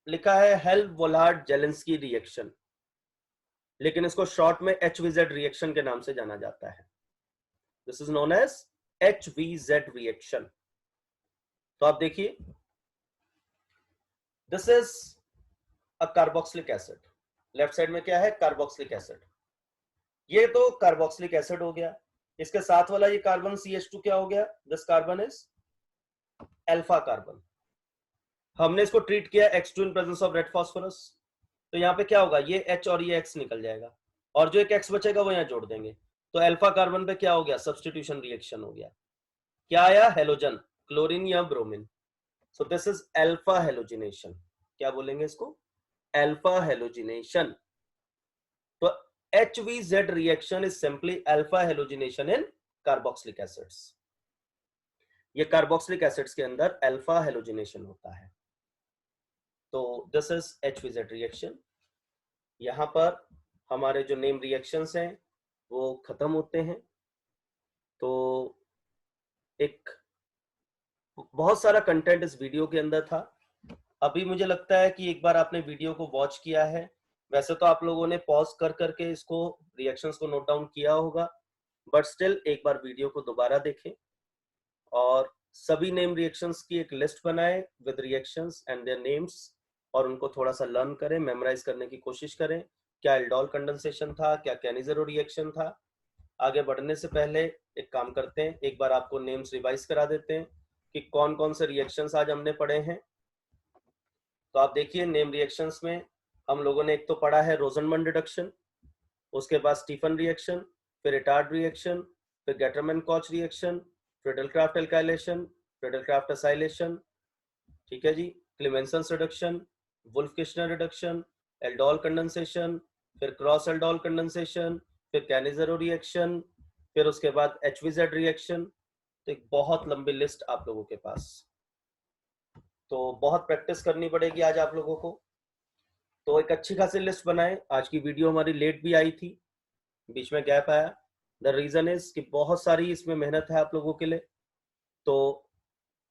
लिखा है हेल्महोल्ट्ज-जेलेंस्की रिएक्शन, लेकिन इसको शॉर्ट में HVZ रिएक्शन के नाम से जाना जाता है। This is known as HVZ reaction. तो आप देखिए, this is a carboxylic acid, left side में क्या है, कार्बोक्सिलिक एसिड। ये तो कार्बोक्सिलिक एसिड हो गया, इसके साथ वाला ये कार्बन CH2 क्या हो गया, this carbon is alpha carbon. हमने इसको ट्रीट किया X2 in presence of red phosphorus, तो यहाँ पे क्या होगा, ये H और ये X निकल जाएगा और जो एक X बचेगा वो यहाँ जोड़ देंगे, तो अल्फा कार्बन पे क्या हो गया, सब्स्टिट्यूशन रिएक्शन हो गया। क्या आया, हेलोजन, क्लोरीन या bromine. So this is alpha halogenation. क्या बोलेंगे इसको, अल्फा हेलोजिनेशन। तो HVZ reaction is simply alpha halogenation in carboxylic acids. ये कार्बोक्सिलिक एसिड्स के अंदर अल्फा हेलोजिनेशन होता है। तो दिस इज HVZ रिएक्शन। यहां पर हमारे जो नेम रिएक्शंस हैं वो खत्म होते हैं। तो एक बहुत सारा कंटेंट इस वीडियो के अंदर था। अभी मुझे लगता है कि एक बार आपने वीडियो को वॉच किया है, वैसे तो आप लोगों ने पॉज कर करके इसको रिएक्शंस को नोट डाउन किया होगा, बट स्टिल एक बार वीडियो को दोबारा देखें और सभी नेम रिएक्शंस की एक लिस्ट बनाएं with reactions and their names, और उनको थोड़ा सा लर्न करें, मेमोराइज करने की कोशिश करें। क्या एल्डोल कंडेंसेशन था, क्या कैनिज़ेरो रिएक्शन था। आगे बढ़ने से पहले एक काम करते हैं, एक बार आपको नेम्स रिवाइज करा देते हैं कि कौन कौन से रिएक्शंस आज हमने पढ़े हैं। तो आप देखिए नेम रिएक्शंस में हम लोगों ने एक तो पढ़ा है रोजनमंड रिडक्शन, उसके बाद स्टीफन रिएक्शन, फिर इटार्ड रिएक्शन, फिर Gattermann Koch reaction, Friedel Crafts alkylation, Friedel Crafts acylation, ठीक है जी, Clemmensen reduction, Wolff Kishner reduction, aldol condensation, फिर क्रॉस एल्डोल कंडेंसेशन, फिर कैनिज़ेरो रिएक्शन, फिर उसके बाद एचवीजेड रिएक्शन। तो एक बहुत लंबी लिस्ट आप लोगों के पास, तो बहुत प्रैक्टिस करनी पड़ेगी आज आप लोगों को। तो एक अच्छी खासी लिस्ट बनाए। आज की वीडियो हमारी लेट भी आई थी, बीच में गैप आया। द रीजन इज कि बहुत सारी इसमें मेहनत है आप लोगों के लिए, तो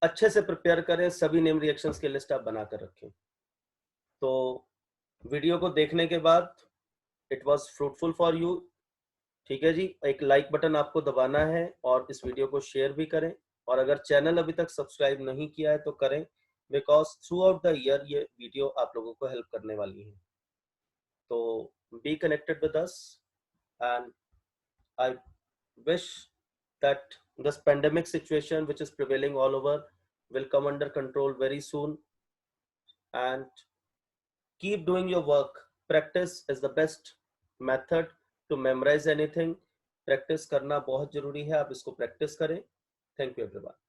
अच्छे से प्रिपेयर करें, सभी नेम रिएक्शंस की लिस्ट आप बना कर रखें। तो वीडियो को देखने के बाद it was fruitful for you, ठीक है जी। एक लाइक बटन आपको दबाना है और इस वीडियो को शेयर भी करें, और अगर चैनल अभी तक सब्सक्राइब नहीं किया है तो करें, because through out the year ये वीडियो आप लोगों को हेल्प करने वाली है। तो be connected with us, and I wish that this pandemic situation which is prevailing all over will come under control very soon, and keep doing your work. Practice is the best method to memorize anything. Practice करना बहुत जरूरी है, आप इसको practice करें। Thank you everyone.